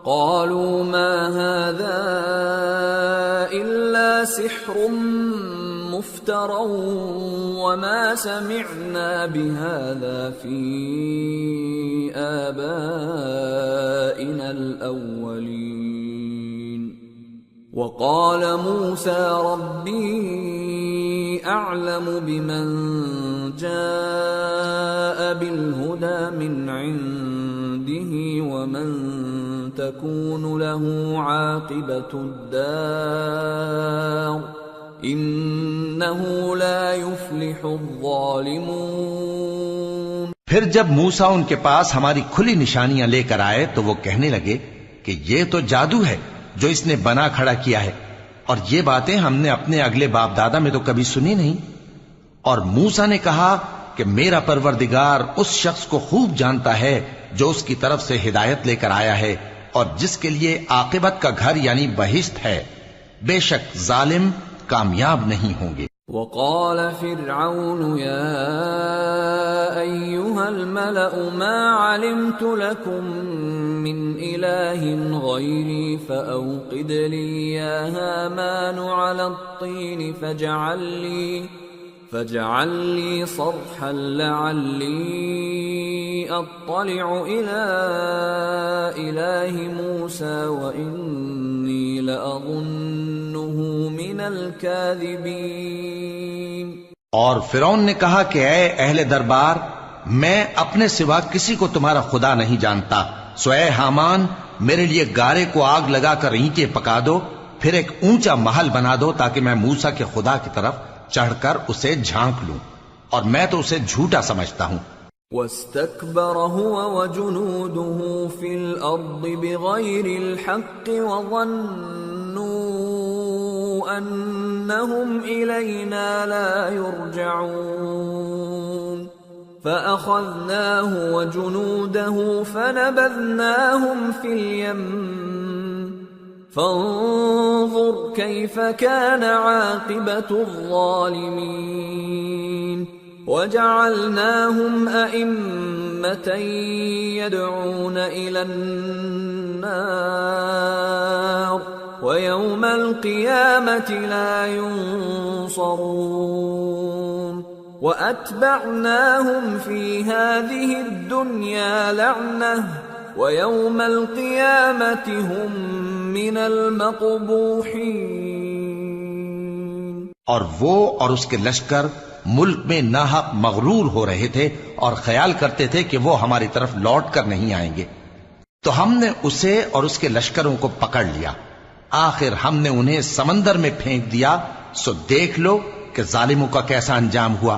Speaker 1: قالوا ما هذا إلا سحر مفترى وما سمعنا بهذا في آبائنا الأولين وقال موسى ربي أعلم بمن جاء بالهدى من عنده ومن تكون له عاقبة الدار إنه لا يفلح الظالمون۔
Speaker 2: پھر جب موسیٰ ان کے پاس ہماری کھلی نشانیاں لے کر آئے تو وہ کہنے لگے کہ یہ تو جادو ہے جو اس نے بنا کھڑا کیا ہے، اور یہ باتیں ہم نے اپنے اگلے باپ دادا میں تو کبھی سنی نہیں۔ اور موسیٰ نے کہا کہ میرا پروردگار اس شخص کو خوب جانتا ہے جو اس کی طرف سے ہدایت لے کر آیا ہے اور جس کے لیے عاقبت کا گھر یعنی بہشت ہے، بے شک ظالم کامیاب نہیں ہوں گے۔
Speaker 1: وقال فرعون يا أيها الملأ ما علمت لكم من إله غيري فأوقد لي يا هامان على الطين فاجعل لي صرحا لعلي أطلع إلى إله موسى وإني لأظنه من الكاذبين۔
Speaker 2: اور فرعون نے کہا کہ اے اہل دربار، میں اپنے سوا کسی کو تمہارا خدا نہیں جانتا، سو اے حامان میرے لیے گارے کو آگ لگا کر اینٹیں پکا دو، پھر ایک اونچا محل بنا دو تاکہ میں موسیٰ کے خدا کی طرف چڑھ کر اسے جھانک لوں، اور میں تو اسے جھوٹا سمجھتا ہوں۔
Speaker 1: واستكبر هو وجنوده في الأرض بغير الحق وظنوا أنهم إلينا لا يرجعون فأخذناه وجنوده فنبذناهم في اليم فانظر كيف كان عاقبة الظالمين وجعلناهم أئمة يدعون إلى النار ويوم القيامة لا ينصرون وأتبعناهم في هذه الدنيا لعنة ويوم القيامة هم من المقبوحين۔
Speaker 2: اور وہ اور اس کے لشکر ملک میں ناحق مغرور ہو رہے تھے اور خیال کرتے تھے کہ وہ ہماری طرف لوٹ کر نہیں آئیں گے، تو ہم نے اسے اور اس کے لشکروں کو پکڑ لیا، آخر ہم نے انہیں سمندر میں پھینک دیا، سو دیکھ لو کہ ظالموں کا کیسا انجام ہوا۔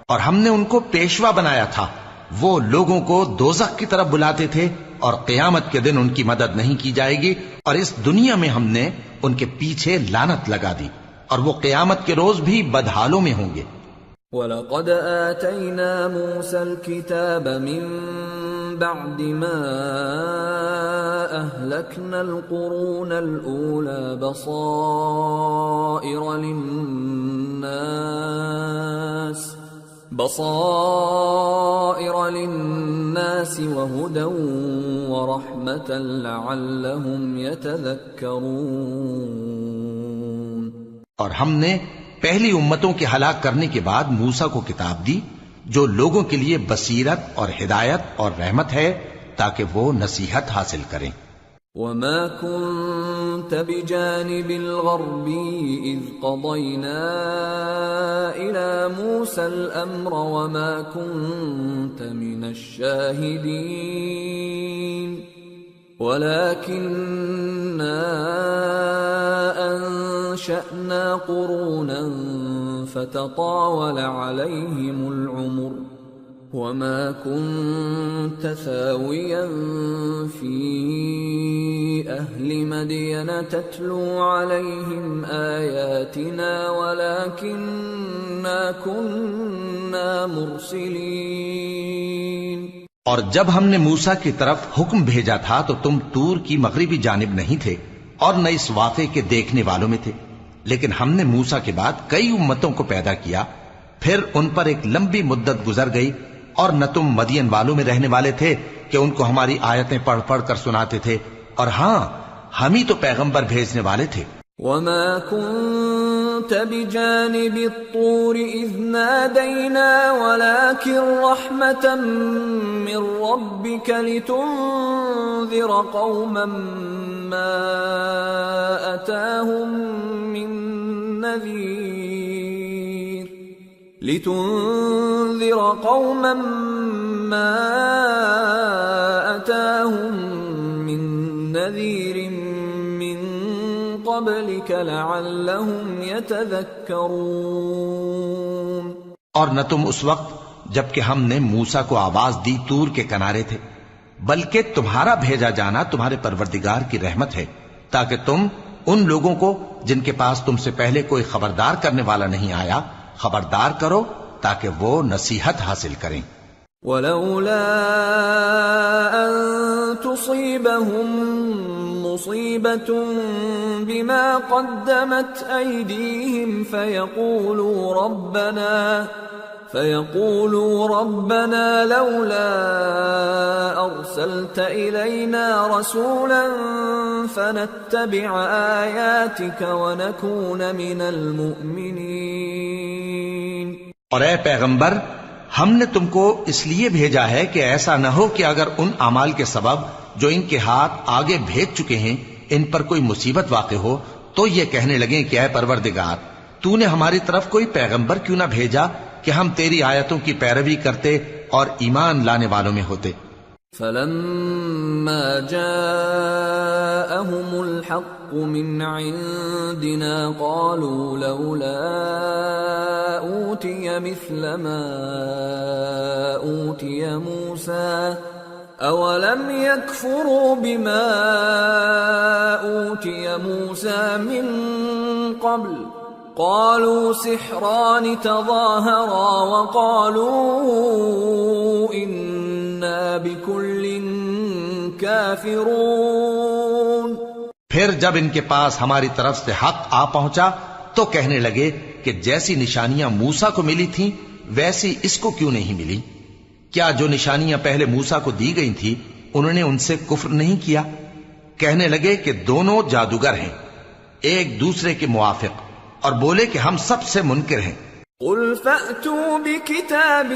Speaker 2: اور ہم نے ان کو پیشوا بنایا تھا، وہ لوگوں کو دوزخ کی طرف بلاتے تھے اور قیامت کے دن ان کی مدد نہیں کی جائے گی، اور اس دنیا میں ہم نے ان کے پیچھے لعنت لگا دی، اور وہ قیامت کے روز بھی بدحالوں میں ہوں گے۔
Speaker 1: وَلَقَدْ آتَيْنَا مُوسَى الْكِتَابَ مِنْ بَعْدِ مَا أَهْلَكْنَا الْقُرُونَ الْأُولَى بَصَائِرَ لِلنَّاسِ وَهُدًى وَرَحْمَةً لَعَلَّهُمْ يَتَذَكَّرُونَ۔
Speaker 2: اور ہم نے پہلی امتوں کے ہلاک کرنے کے بعد موسیٰ کو کتاب دی جو لوگوں کے لیے بصیرت اور ہدایت اور رحمت ہے تاکہ وہ نصیحت حاصل کریں۔
Speaker 1: وَمَا كُنْتَ بِجَانِبِ الْغَرْبِيِّ إِذْ قَضَيْنَا إِلَى مُوسَى الْأَمْرَ وَمَا كُنْتَ مِنَ الشَّاهِدِينَ وَلَكِنَّا أَنشَأْنَا قُرُونًا فَتَطَاوَلَ عَلَيْهِمُ الْعُمُرُ وَمَا كُنْتَ ثَاوِيًا فِي أَهْلِ مَدْيَنَ تَتْلُو عَلَيْهِمْ آيَاتِنَا وَلَكِنَّا كُنَّا مُرْسِلِينَ۔
Speaker 2: اور جب ہم نے موسیٰ کی طرف حکم بھیجا تھا تو تم طور کی مغربی جانب نہیں تھے اور نہ اس واقعے کے دیکھنے والوں میں تھے، لیکن ہم نے موسیٰ کے بعد کئی امتوں کو پیدا کیا، پھر ان پر ایک لمبی مدت گزر گئی، اور نہ تم مدین والوں میں رہنے والے تھے کہ ان کو ہماری آیتیں پڑھ پڑھ کر سناتے تھے، اور ہاں ہم ہی تو پیغمبر بھیجنے والے تھے۔
Speaker 1: وَمَا كُنْتَ بِجَانِبِ الطُّورِ إِذْ نَادَيْنَا وَلَكِنْ رَحْمَةً مِّن رَّبِّكَ لِتُنذِرَ قَوْمًا مَّا أَتَاهُم مِّن نَّذِيرٍ مِّن قَبْلِكَ لَعَلَّهُمْ يَتَذَكَّرُونَ۔
Speaker 2: اور نہ تم اس وقت جبکہ ہم نے موسیٰ کو آواز دی طور کے کنارے تھے، بلکہ تمہارا بھیجا جانا تمہارے پروردگار کی رحمت ہے تاکہ تم ان لوگوں کو جن کے پاس تم سے پہلے کوئی خبردار کرنے والا نہیں آیا خبردار کرو تاکہ وہ نصیحت حاصل کریں۔
Speaker 1: وَلَوْلَا أَن تُصِيبَهُم مُّصِيبَةٌ بِمَا قَدَّمَتْ أَيْدِيهِمْ فَيَقُولُوا رَبَّنَا لَوْلَا أَرْسَلْتَ إِلَيْنَا رَسُولًا فَنَتَّبِعَ آيَاتِكَ وَنَكُونَ مِنَ الْمُؤْمِنِينَ۔
Speaker 2: اور اے پیغمبر، ہم نے تم کو اس لیے بھیجا ہے کہ ایسا نہ ہو کہ اگر ان اعمال کے سبب جو ان کے ہاتھ آگے بھیج چکے ہیں ان پر کوئی مصیبت واقع ہو تو یہ کہنے لگیں کہ اے پروردگار، تو نے ہماری طرف کوئی پیغمبر کیوں نہ بھیجا کہ ہم تیری آیتوں کی پیروی کرتے اور ایمان لانے والوں میں ہوتے۔
Speaker 1: فَلَمَّا جَاءَهُمُ الْحَقُّ مِنْ عِنْدِنَا قَالُوا لَوْلَا أُوتِيَ مِثْلَ مَا أُوتِيَ مُوسَى أَوَلَمْ يَكْفُرُوا بِمَا أُوتِيَ مُوسَى مِنْ قَبْلُ قَالُوا سِحْرَانِ تَظَاهَرَا وَقَالُوا إِنَّا بِكُلٍّ كَافِرُونَ۔
Speaker 2: پھر جب ان کے پاس ہماری طرف سے حق آ پہنچا تو کہنے لگے کہ جیسی نشانیاں موسیٰ کو ملی تھیں ویسی اس کو کیوں نہیں ملی؟ کیا جو نشانیاں پہلے موسیٰ کو دی گئی تھی انہوں نے ان سے کفر نہیں کیا؟ کہنے لگے کہ دونوں جادوگر ہیں ایک دوسرے کے موافق، اور بولے کہ ہم سب سے منکر ہیں۔
Speaker 1: قُلْ فَأْتُوا بِكِتَابٍ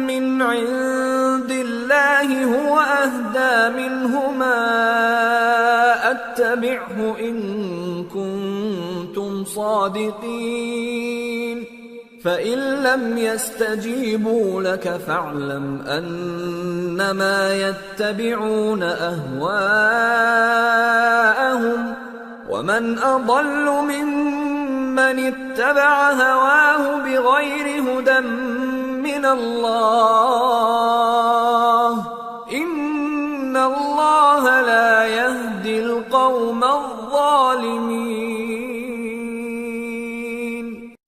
Speaker 1: مِّنْ عِندِ اللَّهِ هُوَ أَهْدَى مِنْهُمَا أَتَّبِعْهُ إِن كُنتُمْ صَادِقِينَ فَإِن لَّمْ يَسْتَجِيبُوا لَكَ فَاعْلَمْ أَنَّمَا يَتَّبِعُونَ أَهْوَاءَهُمْ وَمَنْ أَضَلُّ مِمَّنِ اتَّبَعَ هَوَاهُ بِغَيْرِ هُدًى مِّنَ اللَّهِ إِنَّ اللَّهَ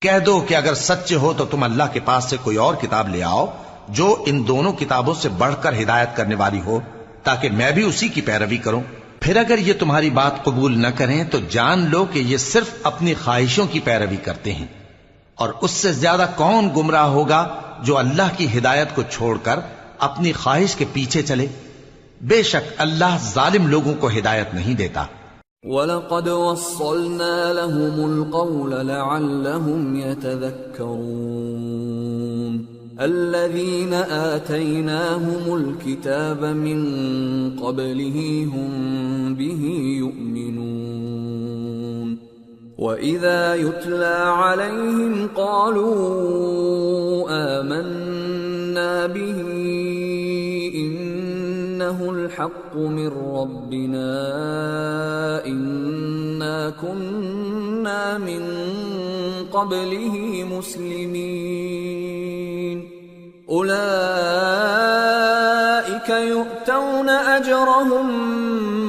Speaker 2: کہہ دو کہ اگر سچے ہو تو تم اللہ کے پاس سے کوئی اور کتاب لے آؤ جو ان دونوں کتابوں سے بڑھ کر ہدایت کرنے والی ہو، تاکہ میں بھی اسی کی پیروی کروں۔ پھر اگر یہ تمہاری بات قبول نہ کریں تو جان لو کہ یہ صرف اپنی خواہشوں کی پیروی کرتے ہیں، اور اس سے زیادہ کون گمراہ ہوگا جو اللہ کی ہدایت کو چھوڑ کر اپنی خواہش کے پیچھے چلے۔ بے شک اللہ ظالم لوگوں کو ہدایت نہیں دیتا۔
Speaker 1: وَلَقَدْ وَصَّلْنَا لَهُمُ الْقَوْلَ لَعَلَّهُمْ يَتَذَكَّرُونَ الَّذِينَ آتَيْنَاهُمُ الْكِتَابَ مِنْ قَبْلِهِ هُمْ بِهِ يُؤْمِنُونَ وَإِذَا يُتْلَى عَلَيْهِمْ قَالُوا آمَنَّا بِهِ إِنَّهُ الْحَقُّ مِنْ رَبِّنَا إِنَّا كُنَّا مِنْ قَبْلِهِ مُسْلِمِينَ أُولَئِكَ يُؤْتَوْنَ أَجْرَهُمْ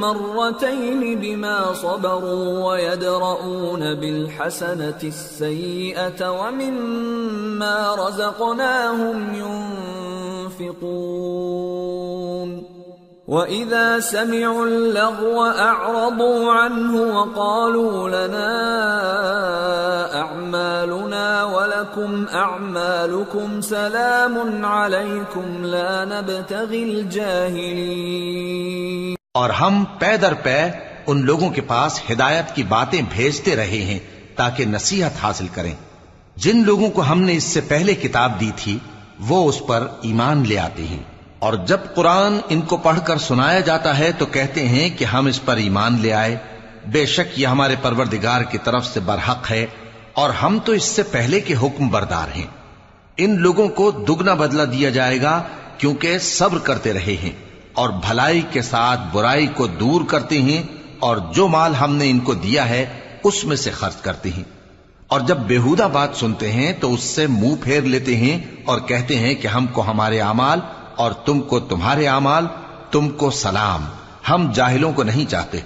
Speaker 1: مرتين بما صبروا ويدرؤون بالحسنة السيئة ومما رزقناهم ينفقون وإذا سمعوا اللغو أعرضوا عنه وقالوا لنا أعمالنا ولكم أعمالكم سلام عليكم لا نبتغي الجاهلين۔
Speaker 2: اور ہم پے در پے ان لوگوں کے پاس ہدایت کی باتیں بھیجتے رہے ہیں تاکہ نصیحت حاصل کریں۔ جن لوگوں کو ہم نے اس سے پہلے کتاب دی تھی وہ اس پر ایمان لے آتے ہیں، اور جب قرآن ان کو پڑھ کر سنایا جاتا ہے تو کہتے ہیں کہ ہم اس پر ایمان لے آئے۔ بے شک یہ ہمارے پروردگار کی طرف سے برحق ہے، اور ہم تو اس سے پہلے کے حکم بردار ہیں۔ ان لوگوں کو دگنا بدلہ دیا جائے گا کیونکہ صبر کرتے رہے ہیں اور بھلائی کے ساتھ برائی کو دور کرتے ہیں، اور جو مال ہم نے ان کو دیا ہے اس میں سے خرچ کرتے ہیں، اور جب بیہودہ بات سنتے ہیں تو اس سے منہ پھیر لیتے ہیں اور کہتے ہیں کہ ہم کو ہمارے اعمال اور تم کو تمہارے اعمال، تم کو سلام، ہم جاہلوں کو نہیں چاہتے۔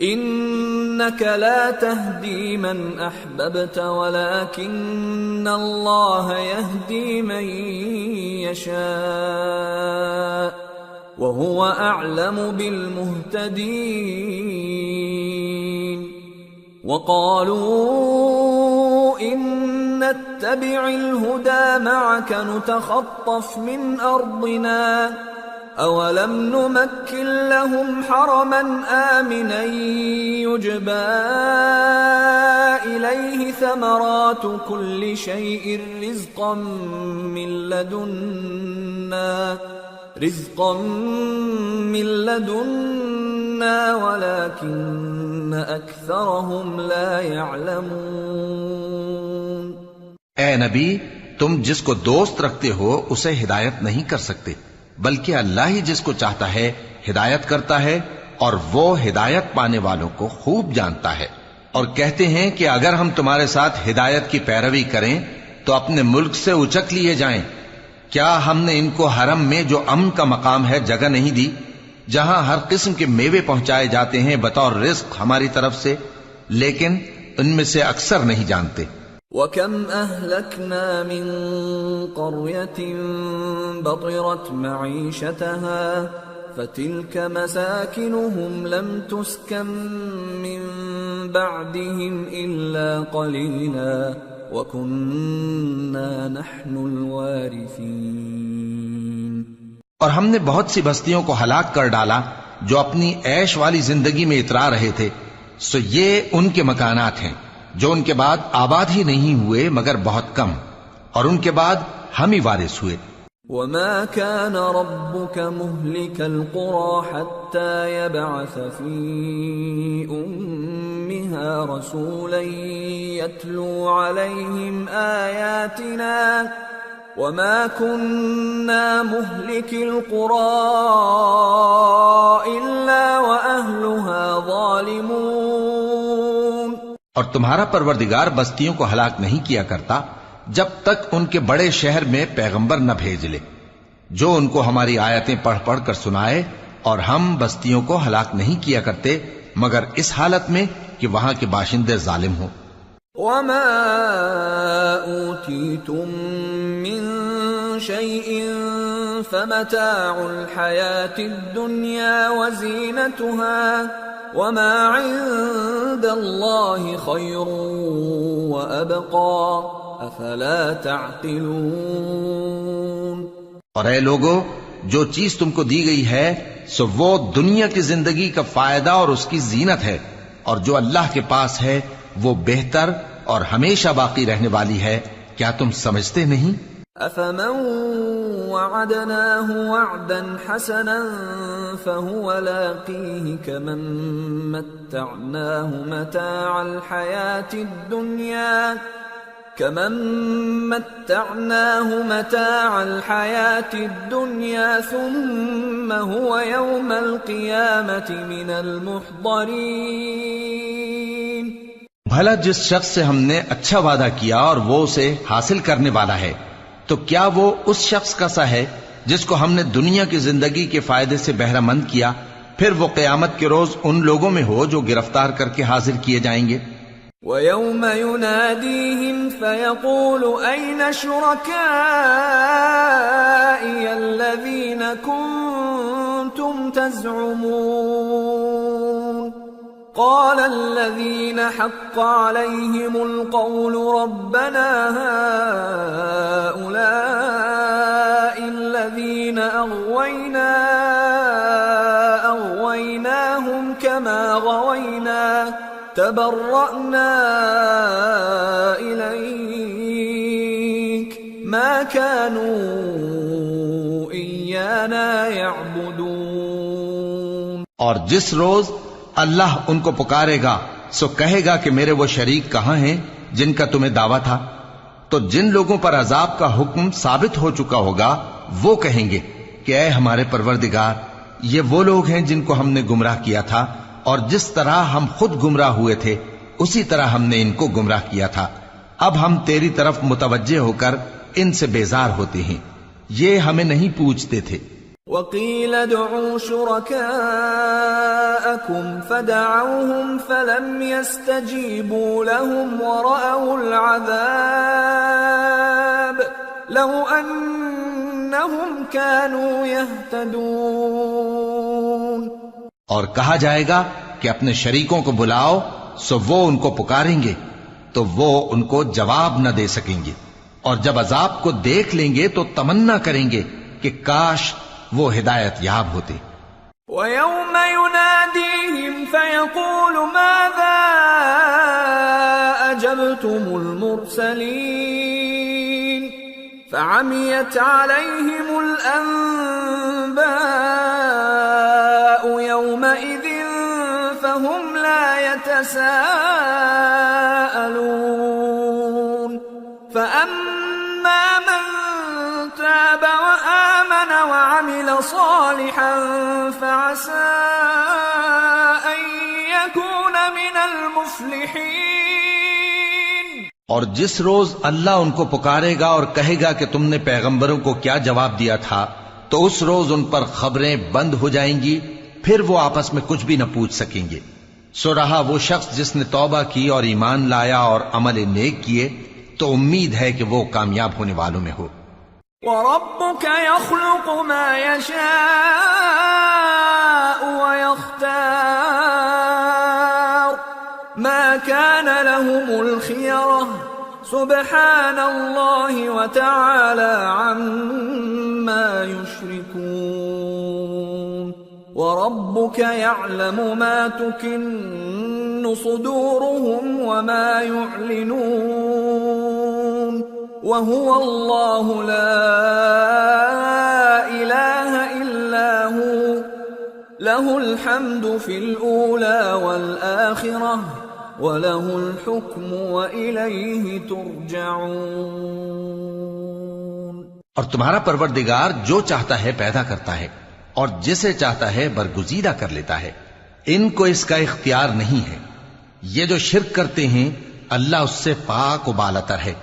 Speaker 1: انك لا تهدي من احببت ولكن الله يهدي من يشاء وهو اعلم بالمهتدين وقالوا ان نتبع الهدى معك نتخطف من ارضنا أولم نمكن لهم حرما آمنا يجبى إليه ثمرات كل شيء رزقا من لدنا ولكن أكثرهم لا يعلمون۔
Speaker 2: اے نبی، تم جس کو دوست رکھتے ہو اسے ہدایت نہیں کر سکتے، بلکہ اللہ ہی جس کو چاہتا ہے ہدایت کرتا ہے، اور وہ ہدایت پانے والوں کو خوب جانتا ہے۔ اور کہتے ہیں کہ اگر ہم تمہارے ساتھ ہدایت کی پیروی کریں تو اپنے ملک سے اچک لیے جائیں۔ کیا ہم نے ان کو حرم میں جو امن کا مقام ہے جگہ نہیں دی، جہاں ہر قسم کے میوے پہنچائے جاتے ہیں بطور رزق ہماری طرف سے؟ لیکن ان میں سے اکثر نہیں جانتے۔
Speaker 1: وَكَمْ أَهْلَكْنَا مِنْ قَرْيَةٍ بَطِرَتْ مَعِيشَتَهَا فَتِلْكَ مَسَاكِنُهُمْ لَمْ تُسْكَنْ مِنْ بَعْدِهِمْ إِلَّا قَلِيلًا وَكُنَّا نَحْنُ الْوَارِثِينَ۔
Speaker 2: اور ہم نے بہت سی بستیوں کو ہلاک کر ڈالا جو اپنی عیش والی زندگی میں اترا رہے تھے، سو یہ ان کے مکانات ہیں جو ان کے بعد آباد ہی نہیں ہوئے مگر بہت کم، اور ان کے بعد ہم ہی وارث ہوئے۔
Speaker 1: وَمَا كَانَ رَبُّكَ مُهْلِكَ الْقُرَى حَتَّى يَبْعَثَ فِي أُمِّهَا رَسُولًا يَتْلُو عَلَيْهِمْ آيَاتِنَا وَمَا كُنَّا مُهْلِكِ الْقُرَى إِلَّا وَأَهْلُهَا ظَالِمُونَ۔
Speaker 2: اور تمہارا پروردگار بستیوں کو ہلاک نہیں کیا کرتا جب تک ان کے بڑے شہر میں پیغمبر نہ بھیج لے جو ان کو ہماری آیتیں پڑھ پڑھ کر سنائے، اور ہم بستیوں کو ہلاک نہیں کیا کرتے مگر اس حالت میں کہ وہاں کے باشندے ظالم ہوں۔
Speaker 1: وما أوتيتم من شيء فمتاع الحياة الدنيا وزينتها وما عند الله خير وأبقى أفلا تعقلون۔
Speaker 2: اور اے لوگو، جو چیز تم کو دی گئی ہے سو وہ دنیا کی زندگی کا فائدہ اور اس کی زینت ہے، اور جو اللہ کے پاس ہے وہ بہتر اور ہمیشہ باقی رہنے والی ہے۔ کیا تم سمجھتے نہیں؟
Speaker 1: أفمن وعدناه وعدا حسنا فهو لاقيه كمن متعناه متاع الحياة الدنيا ثم هو يوم القيامة من المحضرين۔
Speaker 2: بھلا جس شخص سے ہم نے اچھا وعدہ کیا اور وہ اسے حاصل کرنے والا ہے، تو کیا وہ اس شخص کا سا ہے جس کو ہم نے دنیا کی زندگی کے فائدے سے بہرہ مند کیا، پھر وہ قیامت کے روز ان لوگوں میں ہو جو گرفتار کر کے حاضر کیے جائیں گے؟
Speaker 1: وَيَوْمَ يُنَادِيهِمْ فَيَقُولُ أَيْنَ شُرَكَائِيَ الَّذِينَ كُنتُمْ تَزْعُمُونَ قَالَ الَّذِينَ حَقَّ عَلَيْهِمُ الْقَوْلُ رَبَّنَا هَؤُلَاءِ الَّذِينَ أَغْوَيْنَاهُمْ كَمَا غَوَيْنَا تبرأنا إليك ما كانوا إيانا يعبدون۔
Speaker 2: اور جس روز اللہ ان کو پکارے گا سو کہے گا کہ میرے وہ شریک کہاں ہیں جن کا تمہیں دعویٰ تھا؟ تو جن لوگوں پر عذاب کا حکم ثابت ہو چکا ہوگا وہ کہیں گے کہ اے ہمارے پروردگار، یہ وہ لوگ ہیں جن کو ہم نے گمراہ کیا تھا، اور جس طرح ہم خود گمراہ ہوئے تھے اسی طرح ہم نے ان کو گمراہ کیا تھا۔ اب ہم تیری طرف متوجہ ہو کر ان سے بیزار ہوتے ہیں، یہ ہمیں نہیں پوچھتے تھے۔
Speaker 1: وَقِيلَ ادْعُوا شُرَكَاءَكُمْ فَدَعَوْهُمْ فَلَمْ يَسْتَجِيبُوا لَهُمْ وَرَأَوُا الْعَذَابَ لَوْ أَنَّهُمْ كَانُوا يَهْتَدُونَ۔
Speaker 2: اور کہا جائے گا کہ اپنے شریکوں کو بلاؤ، سو وہ ان کو پکاریں گے تو وہ ان کو جواب نہ دے سکیں گے، اور جب عذاب کو دیکھ لیں گے تو تمنا کریں گے کہ کاش وہ ہدایت یاب ہوتے۔
Speaker 1: وَيَوْمَ يُنَادِيهِمْ فَيَقُولُ مَاذَا أَجَبْتُمُ الْمُرْسَلِينَ فَعَمِيَتْ عَلَيْهِمُ الْأَنبَاءُ يَوْمَئِذٍ فَهُمْ لَا يَتَسَاءَلُونَ فَأَمَّا مَنْ تَابَ وَآمَنَ وَعَمِلَ صَالِحًا فَعَسَىٰ أَن يَكُونَ مِنَ الْمُفْلِحِينَ۔
Speaker 2: اور جس روز اللہ ان کو پکارے گا اور کہے گا کہ تم نے پیغمبروں کو کیا جواب دیا تھا، تو اس روز ان پر خبریں بند ہو جائیں گی، پھر وہ آپس میں کچھ بھی نہ پوچھ سکیں گے۔ سو رہا وہ شخص جس نے توبہ کی اور ایمان لایا اور عمل نیک کیے، تو امید ہے کہ وہ کامیاب ہونے والوں میں ہو۔
Speaker 1: وَرَبُّكَ يَخْلُقُ مَا يَشَاءُ وَيَخْتَارُ مَا كَانَ لَهُمُ الْخِيَرَةُ سُبْحَانَ اللَّهِ وَتَعَالَى عَمَّا يُشْرِكُونَ۔ وَرَبُّكَ يَعْلَمُ مَا تُكِنُّ صُدُورُهُمْ وَمَا يُعْلِنُونَ وَهُوَ اللَّهُ لَا إِلَٰهَ إِلَّا هُوَ لَهُ الْحَمْدُ فِي الْأُولَى وَالْآخِرَةِ وَلَهُ الْحُكْمُ وَإِلَيْهِ تُرْجَعُونَ۔
Speaker 2: اور تمہارا پروردگار جو چاہتا ہے پیدا کرتا ہے، اور جسے چاہتا ہے برگزیدہ کر لیتا ہے، ان کو اس کا اختیار نہیں ہے۔ یہ جو شرک کرتے ہیں اللہ اس سے پاک و بالاتر ہے،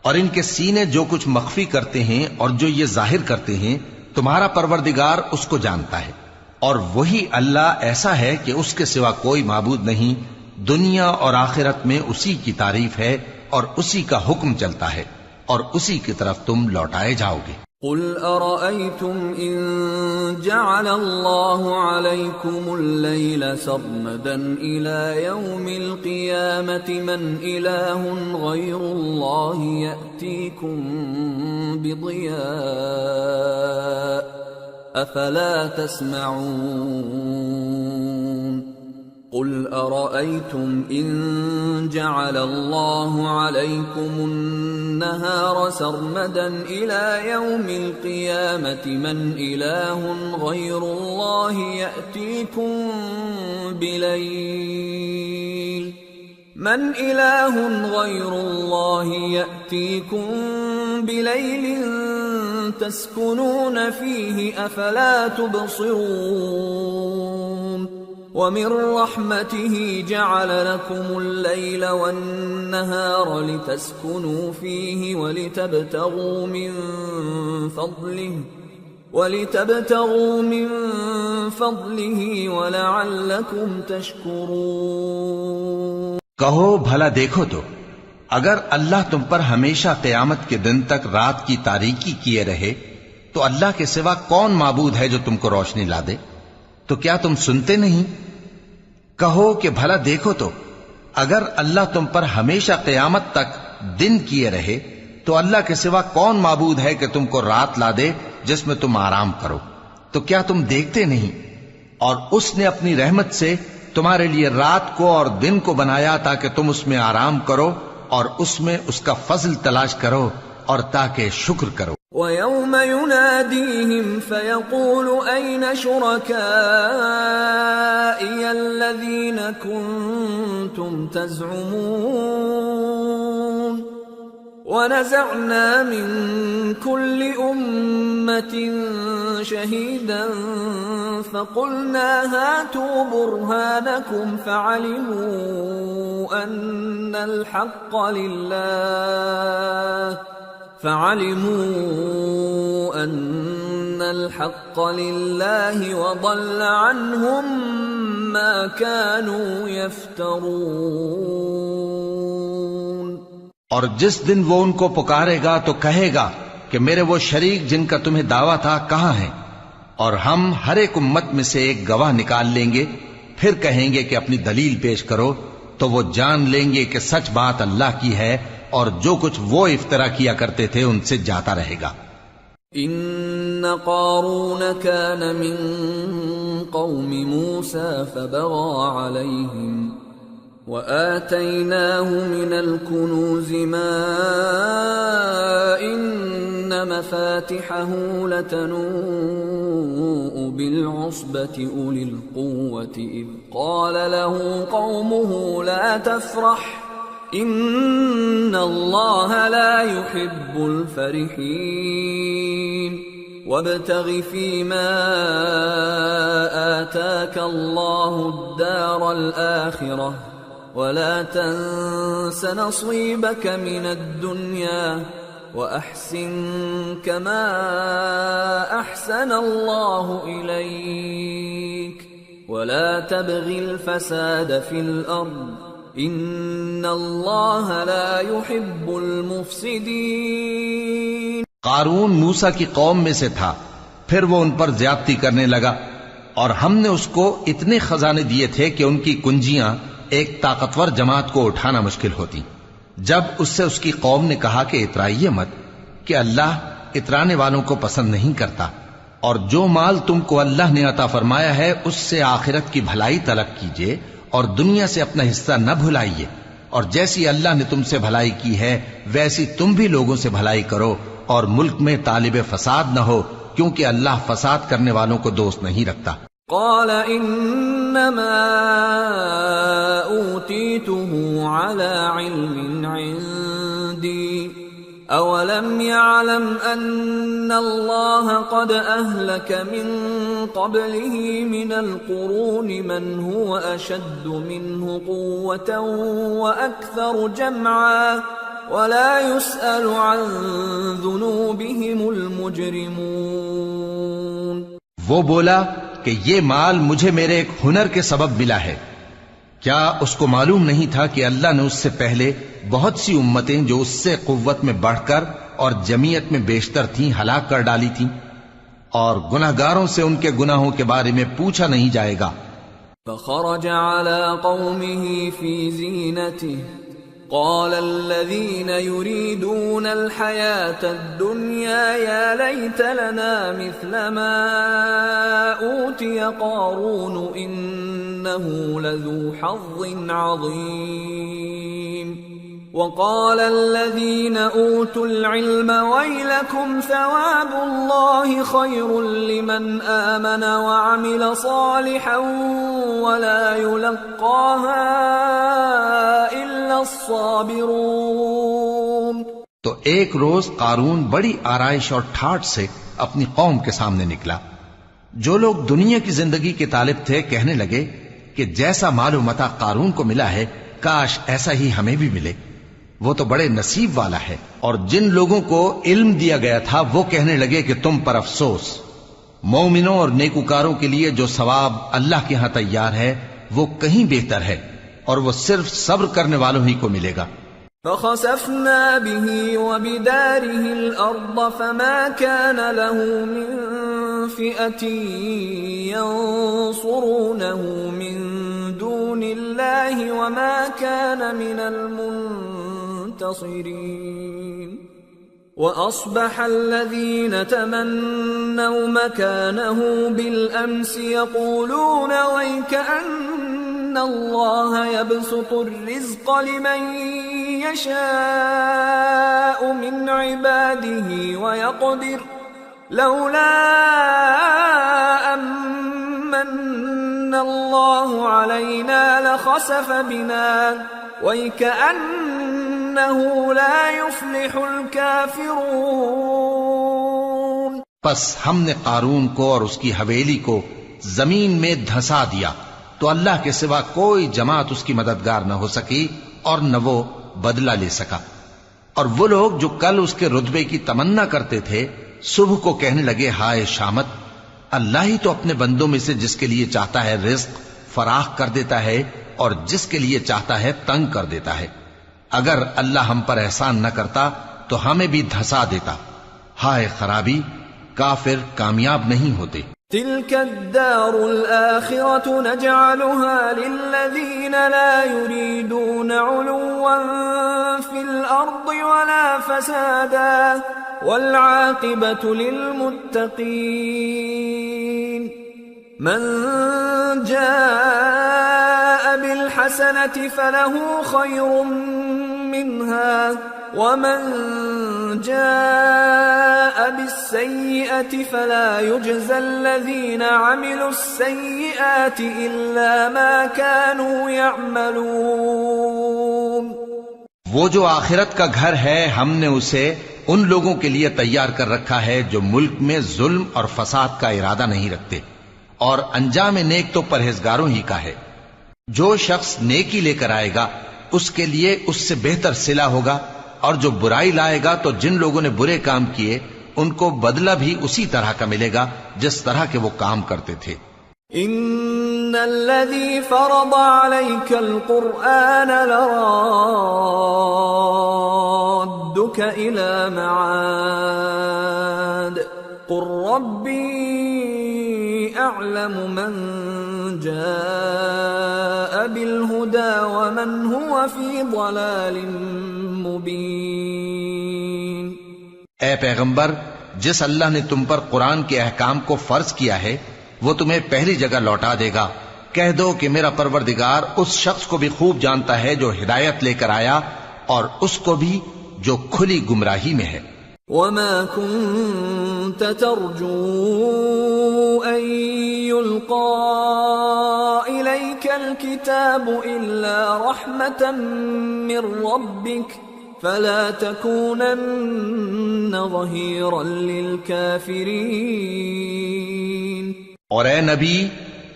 Speaker 2: اور ان کے سینے جو کچھ مخفی کرتے ہیں اور جو یہ ظاہر کرتے ہیں تمہارا پروردگار اس کو جانتا ہے، اور وہی اللہ ایسا ہے کہ اس کے سوا کوئی معبود نہیں دنیا اور آخرت میں اسی کی تعریف ہے اور اسی کا حکم چلتا ہے اور اسی کی طرف تم لوٹائے جاؤ گے۔
Speaker 1: قل أرأيتم إن جعل الله عليكم الليل سرمدا إلى يوم القيامة من إله غير الله يأتيكم بضياء أفلا تسمعون قل أرأيتم إن جعل الله عليكم النهار سرمدا إلى يوم القيامة من إله غير الله يأتيكم بليل تسكنون فيه أفلا تبصرون وَمِن رَّحْمَتِهِ جَعَلَ لَكُمُ اللَّيْلَ وَالنَّهَارَ لِتَسْكُنُوا فِيهِ وَلِتَبْتَغُوا مِن فَضْلِهِ وَلَعَلَّكُمْ تَشْكُرُونَ
Speaker 2: کہو بھلا دیکھو تو اگر اللہ تم پر ہمیشہ قیامت کے دن تک رات کی تاریکی کیے رہے تو اللہ کے سوا کون معبود ہے جو تم کو روشنی لا دے؟ تو کیا تم سنتے نہیں؟ کہو کہ بھلا دیکھو تو اگر اللہ تم پر ہمیشہ قیامت تک دن کیے رہے تو اللہ کے سوا کون معبود ہے کہ تم کو رات لا دے جس میں تم آرام کرو؟ تو کیا تم دیکھتے نہیں؟ اور اس نے اپنی رحمت سے تمہارے لیے رات کو اور دن کو بنایا تاکہ تم اس میں آرام کرو اور اس میں اس کا فضل تلاش کرو اور تاکہ شکر کرو۔
Speaker 1: وَيَوْمَ يُنَادِيهِمْ فَيَقُولُ أَيْنَ شُرَكَائِيَ الَّذِينَ كُنتُمْ تَزْعُمُونَ وَنَزَعْنَا مِن كُلِّ أُمَّةٍ شَهِيدًا فَقُلْنَا هَاتُوا بُرْهَانَكُمْ فَعَلِمُوا أَنَّ الحق لله وضل عنهم ما كانوا يفترون۔
Speaker 2: اور جس دن وہ ان کو پکارے گا تو کہے گا کہ میرے وہ شریک جن کا تمہیں دعویٰ تھا کہاں ہیں؟ اور ہم ہر ایک امت میں سے ایک گواہ نکال لیں گے، پھر کہیں گے کہ اپنی دلیل پیش کرو، تو وہ جان لیں گے کہ سچ بات اللہ کی ہے اور جو کچھ وہ افطرا کیا کرتے تھے ان سے جاتا رہے گا۔
Speaker 1: ان قارون كان من قوم موسى فبغى عليهم وآتيناه من الكنوز ما إن مفاتحه لتنوء بالعصبة أولي القوة إذ قال له قومه لا تفرح إن الله لا يحب الفرحين وابتغ فيما آتاك الله الدار الآخرة ولا تنس نصيبك من الدنيا وأحسن كما أحسن الله إليك ولا تبغ الفساد في الأرض إن الله لا يحب المفسدين۔
Speaker 2: قارون موسیٰ کی قوم میں سے تھا، پھر وہ ان پر زیادتی کرنے لگا اور ہم نے اس کو اتنے خزانے دیے تھے کہ ان کی کنجیاں ایک طاقتور جماعت کو اٹھانا مشکل ہوتی۔ جب اس سے اس کی قوم نے کہا کہ اترائیے مت کہ اللہ اترانے والوں کو پسند نہیں کرتا، اور جو مال تم کو اللہ نے عطا فرمایا ہے اس سے آخرت کی بھلائی طلب کیجیے اور دنیا سے اپنا حصہ نہ بھلائیے، اور جیسی اللہ نے تم سے بھلائی کی ہے ویسی تم بھی لوگوں سے بھلائی کرو، اور ملک میں طالب فساد نہ ہو کیونکہ اللہ فساد کرنے والوں کو دوست نہیں رکھتا۔
Speaker 1: قال انما اوتیته على علم عندي اولم يعلم ان الله قد اهلك من قبله من القرون من هو اشد منه قوة واكثر جمعا ولا يسأل عن ذنوبهم المجرمون۔
Speaker 2: وہ بولا کہ یہ مال مجھے میرے ایک ہنر کے سبب ملا ہے، کیا اس کو معلوم نہیں تھا کہ اللہ نے اس سے پہلے بہت سی امتیں جو اس سے قوت میں بڑھ کر اور جمعیت میں بیشتر تھیں ہلاک کر ڈالی تھیں، اور گناہگاروں سے ان کے گناہوں کے بارے میں پوچھا نہیں جائے گا۔
Speaker 1: فخرج على قومه في زينته قال الذين يريدون الحياة الدنيا يا ليت لنا مثل ما أوتي قارون إنه لذو حظ عظيم وقال الذين أوتوا العلم ويلكم ثواب الله خير لمن آمن وعمل صالحا ولا يلقاها إلا الصابرون۔
Speaker 2: تو ایک روز قارون بڑی آرائش اور ٹھاٹ سے اپنی قوم کے سامنے نکلا۔ جو لوگ دنیا کی زندگی کے طالب تھے کہنے لگے کہ جیسا مال و متاع قارون کو ملا ہے کاش ایسا ہی ہمیں بھی ملے، وہ تو بڑے نصیب والا ہے۔ اور جن لوگوں کو علم دیا گیا تھا وہ کہنے لگے کہ تم پر افسوس، مومنوں اور نیکوکاروں کے لیے جو ثواب اللہ کے ہاں تیار ہے وہ کہیں بہتر ہے، اور وہ صرف صبر کرنے والوں ہی کو ملے گا۔
Speaker 1: فخسفنا به وبداره الأرض فما كان له من فئة ينصرونه من دون الله وما كان من المنتصرين وأصبح الذين تمنوا مكانه بالأمس يقولون ويكأن الله يبسط الرزق لمن يشاء من عباده ويقدر لولا أمن الله علينا لخسف بنا وَيْكَأَنَّهُ لَا يُفْلِحُ الْكَافِرُونَ۔
Speaker 2: پس ہم نے قارون کو اور اس کی حویلی کو زمین میں دھسا دیا تو اللہ کے سوا کوئی جماعت اس کی مددگار نہ ہو سکی اور نہ وہ بدلہ لے سکا۔ اور وہ لوگ جو کل اس کے رتبے کی تمنا کرتے تھے صبح کو کہنے لگے ہائے شامت، اللہ ہی تو اپنے بندوں میں سے جس کے لیے چاہتا ہے رزق فراخ کر دیتا ہے اور جس کے لیے چاہتا ہے تنگ کر دیتا ہے۔ اگر اللہ ہم پر احسان نہ کرتا تو ہمیں بھی دھسا دیتا۔ ہائے خرابی، کافر کامیاب نہیں ہوتے۔
Speaker 1: تلك الدار الآخرة نجعلها للذين لا يريدون علوا في الأرض ولا فسادا والعاقبة للمتقين۔ من جاء بالحسنة فله خير منها ومن جاء بالسيئة فلا يجزى الذين عملوا السيئات إلا ما كانوا يعملون۔
Speaker 2: وہ جو آخرت کا گھر ہے ہم نے اسے ان لوگوں کے لیے تیار کر رکھا ہے جو ملک میں ظلم اور فساد کا ارادہ نہیں رکھتے، اور انجام نیک تو پرہیزگاروں ہی کا ہے۔ جو شخص نیکی لے کر آئے گا اس کے لیے اس سے بہتر صلہ ہوگا، اور جو برائی لائے گا تو جن لوگوں نے برے کام کیے ان کو بدلہ بھی اسی طرح کا ملے گا جس طرح کے وہ کام کرتے تھے۔
Speaker 1: ان الذي فرض عليك القرآن لرادك الى معاد قل ربي اعلم من جاء بالهدى ومن هو في ضلال مبين۔
Speaker 2: اے پیغمبر، جس اللہ نے تم پر قرآن کے احکام کو فرض کیا ہے وہ تمہیں پہلی جگہ لوٹا دے گا۔ کہہ دو کہ میرا پروردگار اس شخص کو بھی خوب جانتا ہے جو ہدایت لے کر آیا اور اس کو بھی جو کھلی گمراہی میں ہے۔
Speaker 1: وما كنت ترجو أن يلقى إليك الكتاب إلا رحمة من ربك فلا تكونن ظهيرا للكافرين۔
Speaker 2: اور اے نبی،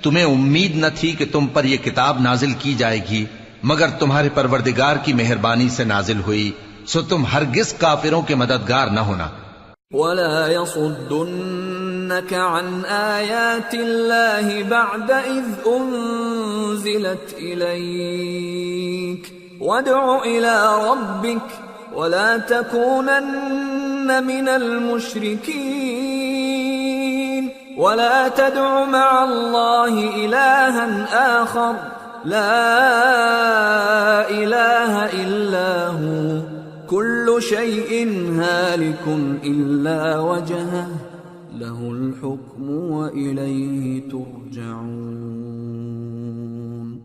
Speaker 2: تمہیں امید نہ تھی کہ تم پر یہ کتاب نازل کی جائے گی مگر تمہارے پروردگار کی مہربانی سے نازل ہوئی، سو تم ہرگز کافروں کے مددگار نہ ہونا۔
Speaker 1: ولا يصدن عن آيات الله بعد إذ أنزلت إليك وادع إلى ربك ولا تكونن من المشركين ولا تدع مع الله إلها آخر لا إله إلا هو كل شيء هالك إلا وجهه له الحكم وإليه ترجعون۔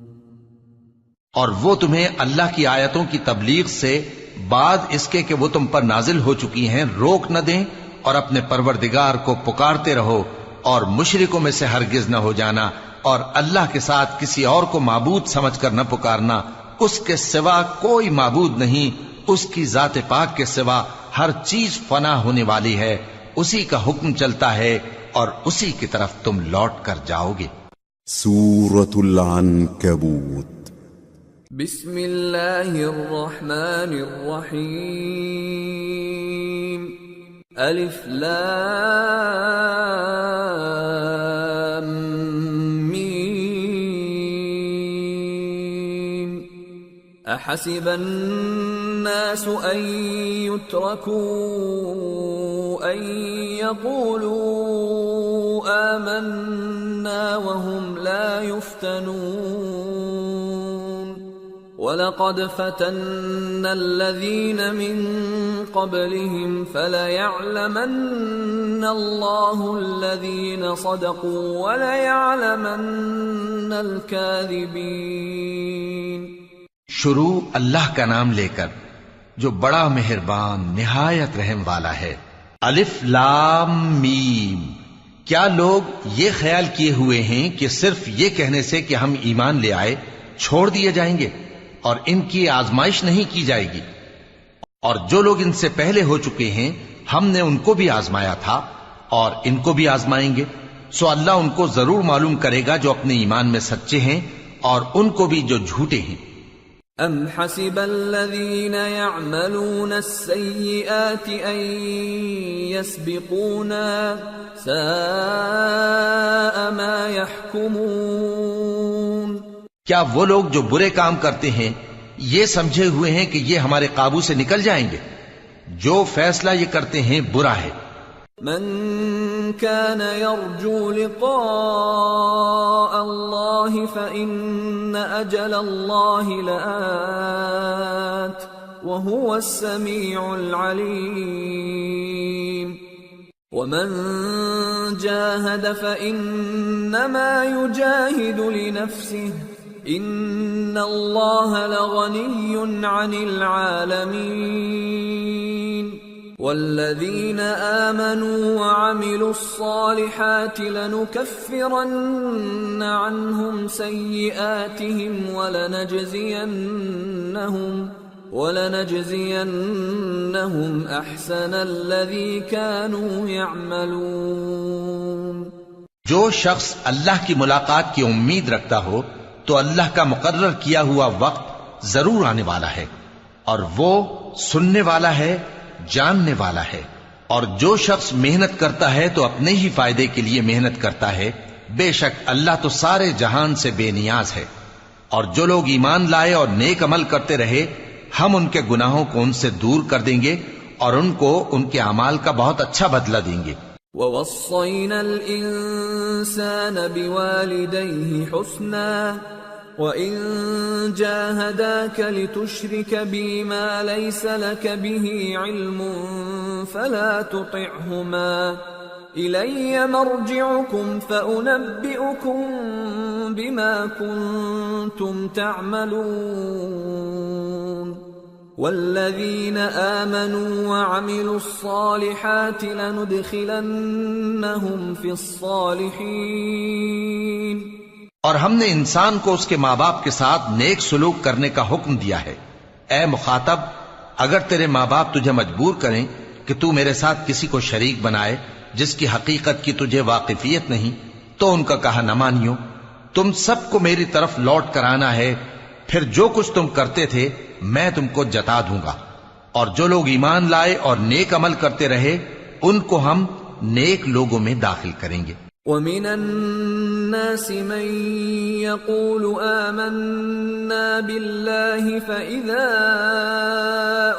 Speaker 2: اور وہ تمہیں اللہ کی آیتوں کی تبلیغ سے بعد اس کے کہ وہ تم پر نازل ہو چکی ہیں روک نہ دیں، اور اپنے پروردگار کو پکارتے رہو اور مشرکوں میں سے ہرگز نہ ہو جانا، اور اللہ کے ساتھ کسی اور کو معبود سمجھ کر نہ پکارنا، اس کے سوا کوئی معبود نہیں، اس کی ذات پاک کے سوا ہر چیز فنا ہونے والی ہے، اسی کا حکم چلتا ہے اور اسی کی طرف تم لوٹ کر جاؤ گے۔
Speaker 3: سورة العنكبوت۔
Speaker 1: بسم اللہ الرحمن الرحیم۔ الف لام میم۔ احسب الناس ان يتركوا ان يقولوا آمنا وهم لا يفتنون وَلَقَدْ فَتَنَّا الَّذِينَ مِن قَبْلِهِمْ فَلَيَعْلَمَنَّ اللَّهُ الَّذِينَ صَدَقُوا وَلَيَعْلَمَنَّ الْكَاذِبِينَ۔
Speaker 2: شروع اللہ کا نام لے کر جو بڑا مہربان نہایت رحم والا ہے۔ الف لام میم۔ کیا لوگ یہ خیال کیے ہوئے ہیں کہ صرف یہ کہنے سے کہ ہم ایمان لے آئے چھوڑ دیے جائیں گے اور ان کی آزمائش نہیں کی جائے گی؟ اور جو لوگ ان سے پہلے ہو چکے ہیں ہم نے ان کو بھی آزمایا تھا اور ان کو بھی آزمائیں گے، سو اللہ ان کو ضرور معلوم کرے گا جو اپنے ایمان میں سچے ہیں اور ان کو بھی جو جھوٹے ہیں۔
Speaker 1: ام حسب الذین یعملون السیئات ان یسبقونا ساء ما یحکمون۔
Speaker 2: کیا وہ لوگ جو برے کام کرتے ہیں یہ سمجھے ہوئے ہیں کہ یہ ہمارے قابو سے نکل جائیں گے؟ جو فیصلہ یہ کرتے ہیں برا ہے۔
Speaker 1: من كان يرجو لقاء الله فإن أجل الله لآت وهو السميع العليم ومن جاهد فإنما يجاهد لنفسه ان اللہ لغنی عن العالمین والذین آمنوا وعملوا الصالحات لنکفرن عنهم سیئاتهم ولنجزینهم احسن الذی كانوا يعملون۔
Speaker 2: جو شخص اللہ کی ملاقات کی امید رکھتا ہو تو اللہ کا مقرر کیا ہوا وقت ضرور آنے والا ہے، اور وہ سننے والا ہے، جاننے والا ہے۔ اور جو شخص محنت کرتا ہے تو اپنے ہی فائدے کے لیے محنت کرتا ہے، بے شک اللہ تو سارے جہان سے بے نیاز ہے۔ اور جو لوگ ایمان لائے اور نیک عمل کرتے رہے ہم ان کے گناہوں کو ان سے دور کر دیں گے اور ان کو ان کے اعمال کا بہت اچھا بدلہ دیں گے۔
Speaker 1: وَوَصَّيْنَا الْإِنسَانَ بِوَالِدَيْهِ حُسْنًا وَإِن جَاهَدَاكَ لِتُشْرِكَ بِي مَا لَيْسَ لَكَ بِهِ عِلْمٌ فَلَا تُطِعْهُمَا إِلَيَّ مَرْجِعُكُمْ فَأُنَبِّئُكُم بِمَا كُنتُمْ تَعْمَلُونَ والذین آمنوا وعملوا الصالحات لندخلنهم فی الصالحین۔
Speaker 2: اور ہم نے انسان کو اس کے ماں باپ کے ساتھ نیک سلوک کرنے کا حکم دیا ہے۔ اے مخاطب، اگر تیرے ماں باپ تجھے مجبور کریں کہ تو میرے ساتھ کسی کو شریک بنائے جس کی حقیقت کی تجھے واقفیت نہیں تو ان کا کہا نہ مانیو۔ تم سب کو میری طرف لوٹ کر آنا ہے، پھر جو کچھ تم کرتے تھے میں تم کو جتا دوں گا۔ اور جو لوگ ایمان لائے اور نیک عمل کرتے رہے ان کو ہم نیک لوگوں میں داخل کریں گے۔
Speaker 1: وَمِنَ النَّاسِ مَن يَقُولُ آمَنَّا بِاللَّهِ فَإِذَا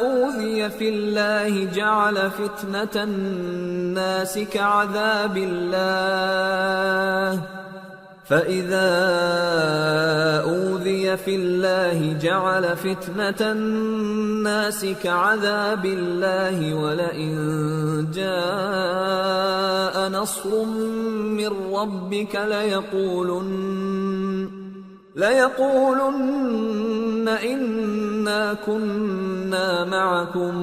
Speaker 1: أُوذِيَ فِي اللَّهِ جَعَلَ فِتْنَةَ النَّاسِ كَعَذَابِ اللَّهِ فَإِذَا أُوذِيَ فِي اللَّهِ جَعَلَ فِتْنَةَ النَّاسِ كَعَذَابِ اللَّهِ وَلَئِن جَاءَ نَصْرٌ مِّن رَّبِّكَ لَيَقُولُنَّ إِنَّا كُنَّا مَعَكُمْ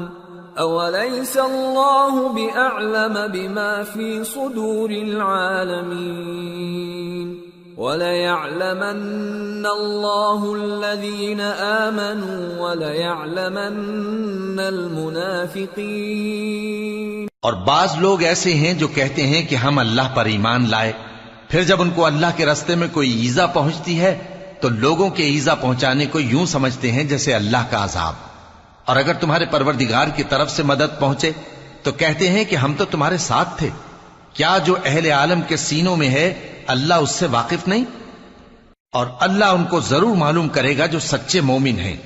Speaker 1: أَوَلَيْسَ اللَّهُ بِأَعْلَمَ بِمَا فِي صُدُورِ الْعَالَمِينَ وَلَيَعْلَمَنَّ اللَّهُ الَّذِينَ آمَنُوا وَلَيَعْلَمَنَّ الْمُنَافِقِينَ۔
Speaker 2: اور بعض لوگ ایسے ہیں جو کہتے ہیں کہ ہم اللہ پر ایمان لائے، پھر جب ان کو اللہ کے راستے میں کوئی ایذا پہنچتی ہے تو لوگوں کے ایذا پہنچانے کو یوں سمجھتے ہیں جیسے اللہ کا عذاب، اور اگر تمہارے پروردگار کی طرف سے مدد پہنچے تو کہتے ہیں کہ ہم تو تمہارے ساتھ تھے۔ کیا جو اہل عالم کے سینوں میں ہے اللہ اس سے واقف نہیں؟ اور اللہ ان کو ضرور معلوم کرے گا جو سچے مومن ہیں،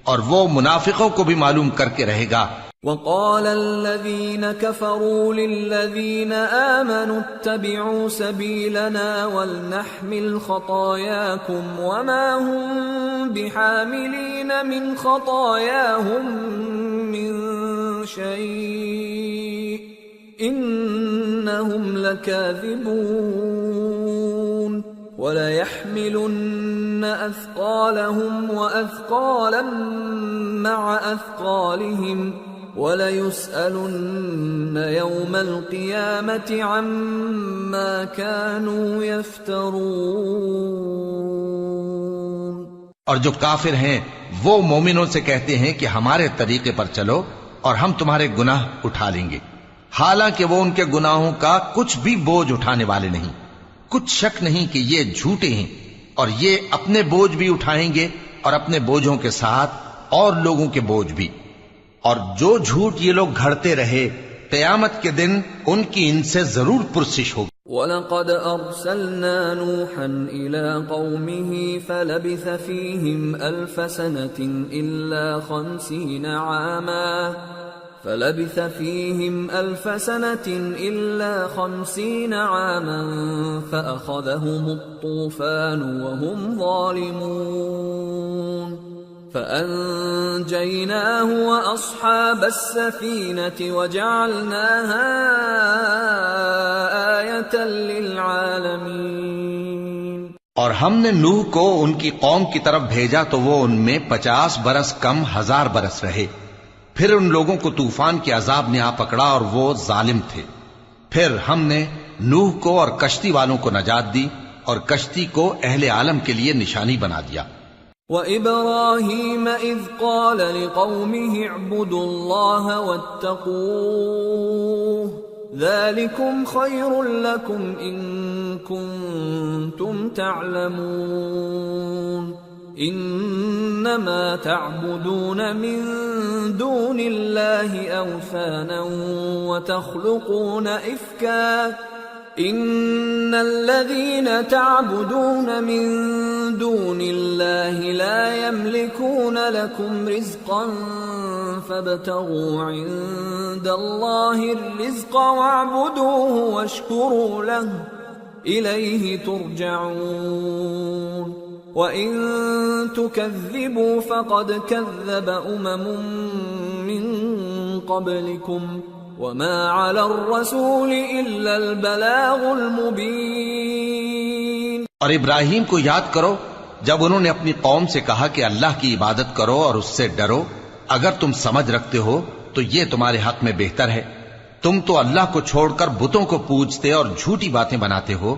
Speaker 2: اور وہ منافقوں کو بھی معلوم کر کے رہے گا۔
Speaker 1: وَقَالَ الَّذِينَ كَفَرُوا لِلَّذِينَ آمَنُوا اتَّبِعُوا سَبِيلَنَا وَلْنَحْمِلْ خَطَايَاكُمْ وَمَا هُمْ بِحَامِلِينَ مِنْ خَطَايَاهُمْ مِنْ شَيْءٍ إِنَّهُمْ لَكَاذِبُونَ وَلَيَحْمِلُنَّ أَثْقَالَهُمْ وَأَثْقَالًا مَعَ أَثْقَالِهِمْ وَلَيُسْأَلُنَّ يَوْمَ الْقِيَامَةِ عَمَّا كَانُوا يَفْتَرُونَ۔
Speaker 2: اور جو کافر ہیں وہ مومنوں سے کہتے ہیں کہ ہمارے طریقے پر چلو اور ہم تمہارے گناہ اٹھا لیں گے، حالانکہ وہ ان کے گناہوں کا کچھ بھی بوجھ اٹھانے والے نہیں۔ کچھ شک نہیں کہ یہ جھوٹے ہیں، اور یہ اپنے بوجھ بھی اٹھائیں گے اور اپنے بوجھوں کے ساتھ اور لوگوں کے بوجھ بھی، اور جو جھوٹ یہ لوگ گھڑتے رہے قیامت کے دن ان کی ان سے ضرور پرسش ہوگی۔
Speaker 1: وَلَقَدْ أَرْسَلْنَا نُوحًا إِلَىٰ قَوْمِهِ فَلَبِثَ فِيهِمْ أَلْفَ سَنَةٍ إِلَّا 50 عَامًا فَأَخَذَهُمُ الطُّوفَانُ وَهُمْ ظَالِمُونَ فَأَنجَيْنَاهُ وَأَصْحَابَ السَّفِينَةِ وَجَعَلْنَاهَا آيَةً لِّلْعَالَمِينَ۔
Speaker 2: اور ہم نے نوح کو ان کی قوم کی طرف بھیجا تو وہ ان میں 50 برس کم 1000 برس رہے، پھر ان لوگوں کو طوفان کے عذاب نے آ پکڑا اور وہ ظالم تھے، پھر ہم نے نوح کو اور کشتی والوں کو نجات دی اور کشتی کو اہل عالم کے لیے نشانی بنا دیا۔
Speaker 1: وَإِبْرَاهِيمَ إِذْ قَالَ لِقَوْمِهِ اعْبُدُوا اللَّهَ وَاتَّقُوهُ ذَلِكُمْ خَيْرٌ لَكُمْ إِن كُنتُمْ تَعْلَمُونَ إِنَّمَا تَعْبُدُونَ مِن دُونِ اللَّهِ أَوْثَانًا وَتَخْلُقُونَ إِفْكًا إِنَّ الَّذِينَ تَعْبُدُونَ مِن دُونِ اللَّهِ لَا يَمْلِكُونَ لَكُمْ رِزْقًا فَابْتَغُوا عِندَ اللَّهِ الرِّزْقَ وَاعْبُدُوهُ وَاشْكُرُوا لَهُ إِلَيْهِ تُرْجَعُونَ وَإِن تُكَذِّبُوا فَقَدْ كَذَّبَ أُمَمٌ مِّن قَبْلِكُمْ وَمَا عَلَى الرَّسُولِ إِلَّا الْبَلَاغُ الْمُبِينُ۔
Speaker 2: اور ابراہیم کو یاد کرو جب انہوں نے اپنی قوم سے کہا کہ اللہ کی عبادت کرو اور اس سے ڈرو، اگر تم سمجھ رکھتے ہو تو یہ تمہارے حق میں بہتر ہے۔ تم تو اللہ کو چھوڑ کر بتوں کو پوجتے اور جھوٹی باتیں بناتے ہو۔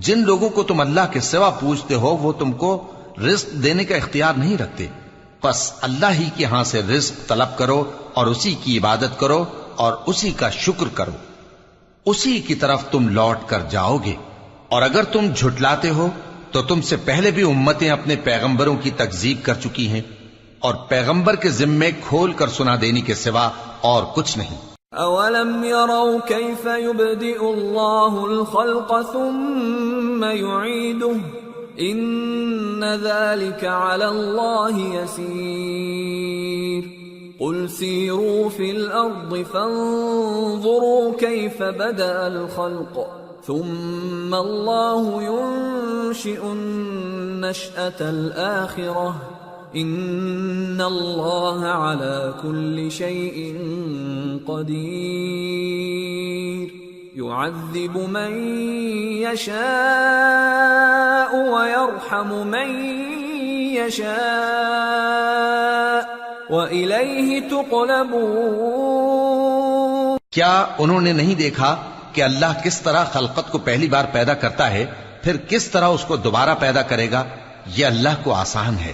Speaker 2: جن لوگوں کو تم اللہ کے سوا پوجتے ہو وہ تم کو رزق دینے کا اختیار نہیں رکھتے، پس اللہ ہی کے ہاں سے رزق طلب کرو اور اسی کی عبادت کرو اور اسی کا شکر کرو، اسی کی طرف تم لوٹ کر جاؤ گے۔ اور اگر تم جھٹلاتے ہو تو تم سے پہلے بھی امتیں اپنے پیغمبروں کی تکذیب کر چکی ہیں، اور پیغمبر کے ذمے کھول کر سنا دینے کے سوا اور کچھ نہیں۔
Speaker 1: أولم يروا كيف يبدئ الله الخلق ثم يعيده إن ذلك على الله يسير قل سيروا في الأرض فانظروا كيف بدأ الخلق ثم الله ينشئ النشأة الآخرة إن الله على كل شيء قدير يعذب من يشاء ويرحم من يشاء وإليه تقلبون۔
Speaker 2: کیا انہوں نے نہیں دیکھا کہ اللہ کس طرح خلقت کو پہلی بار پیدا کرتا ہے پھر کس طرح اس کو دوبارہ پیدا کرے گا؟ یہ اللہ کو آسان ہے۔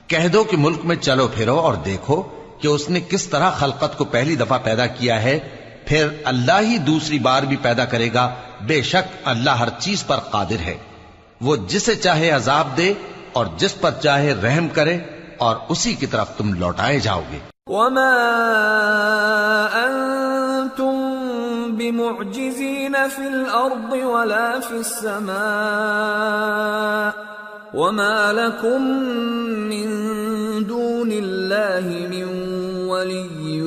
Speaker 2: کہہ دو کہ ملک میں چلو پھرو اور دیکھو کہ اس نے کس طرح خلقت کو پہلی دفعہ پیدا کیا ہے، پھر اللہ ہی دوسری بار بھی پیدا کرے گا۔ بے شک اللہ ہر چیز پر قادر ہے، وہ جسے چاہے عذاب دے اور جس پر چاہے رحم کرے، اور اسی کی طرف تم لوٹائے جاؤ گے۔
Speaker 1: وما انتم بمعجزین فی الارض ولا فی السماء وما لكم من دون اللہ من ولی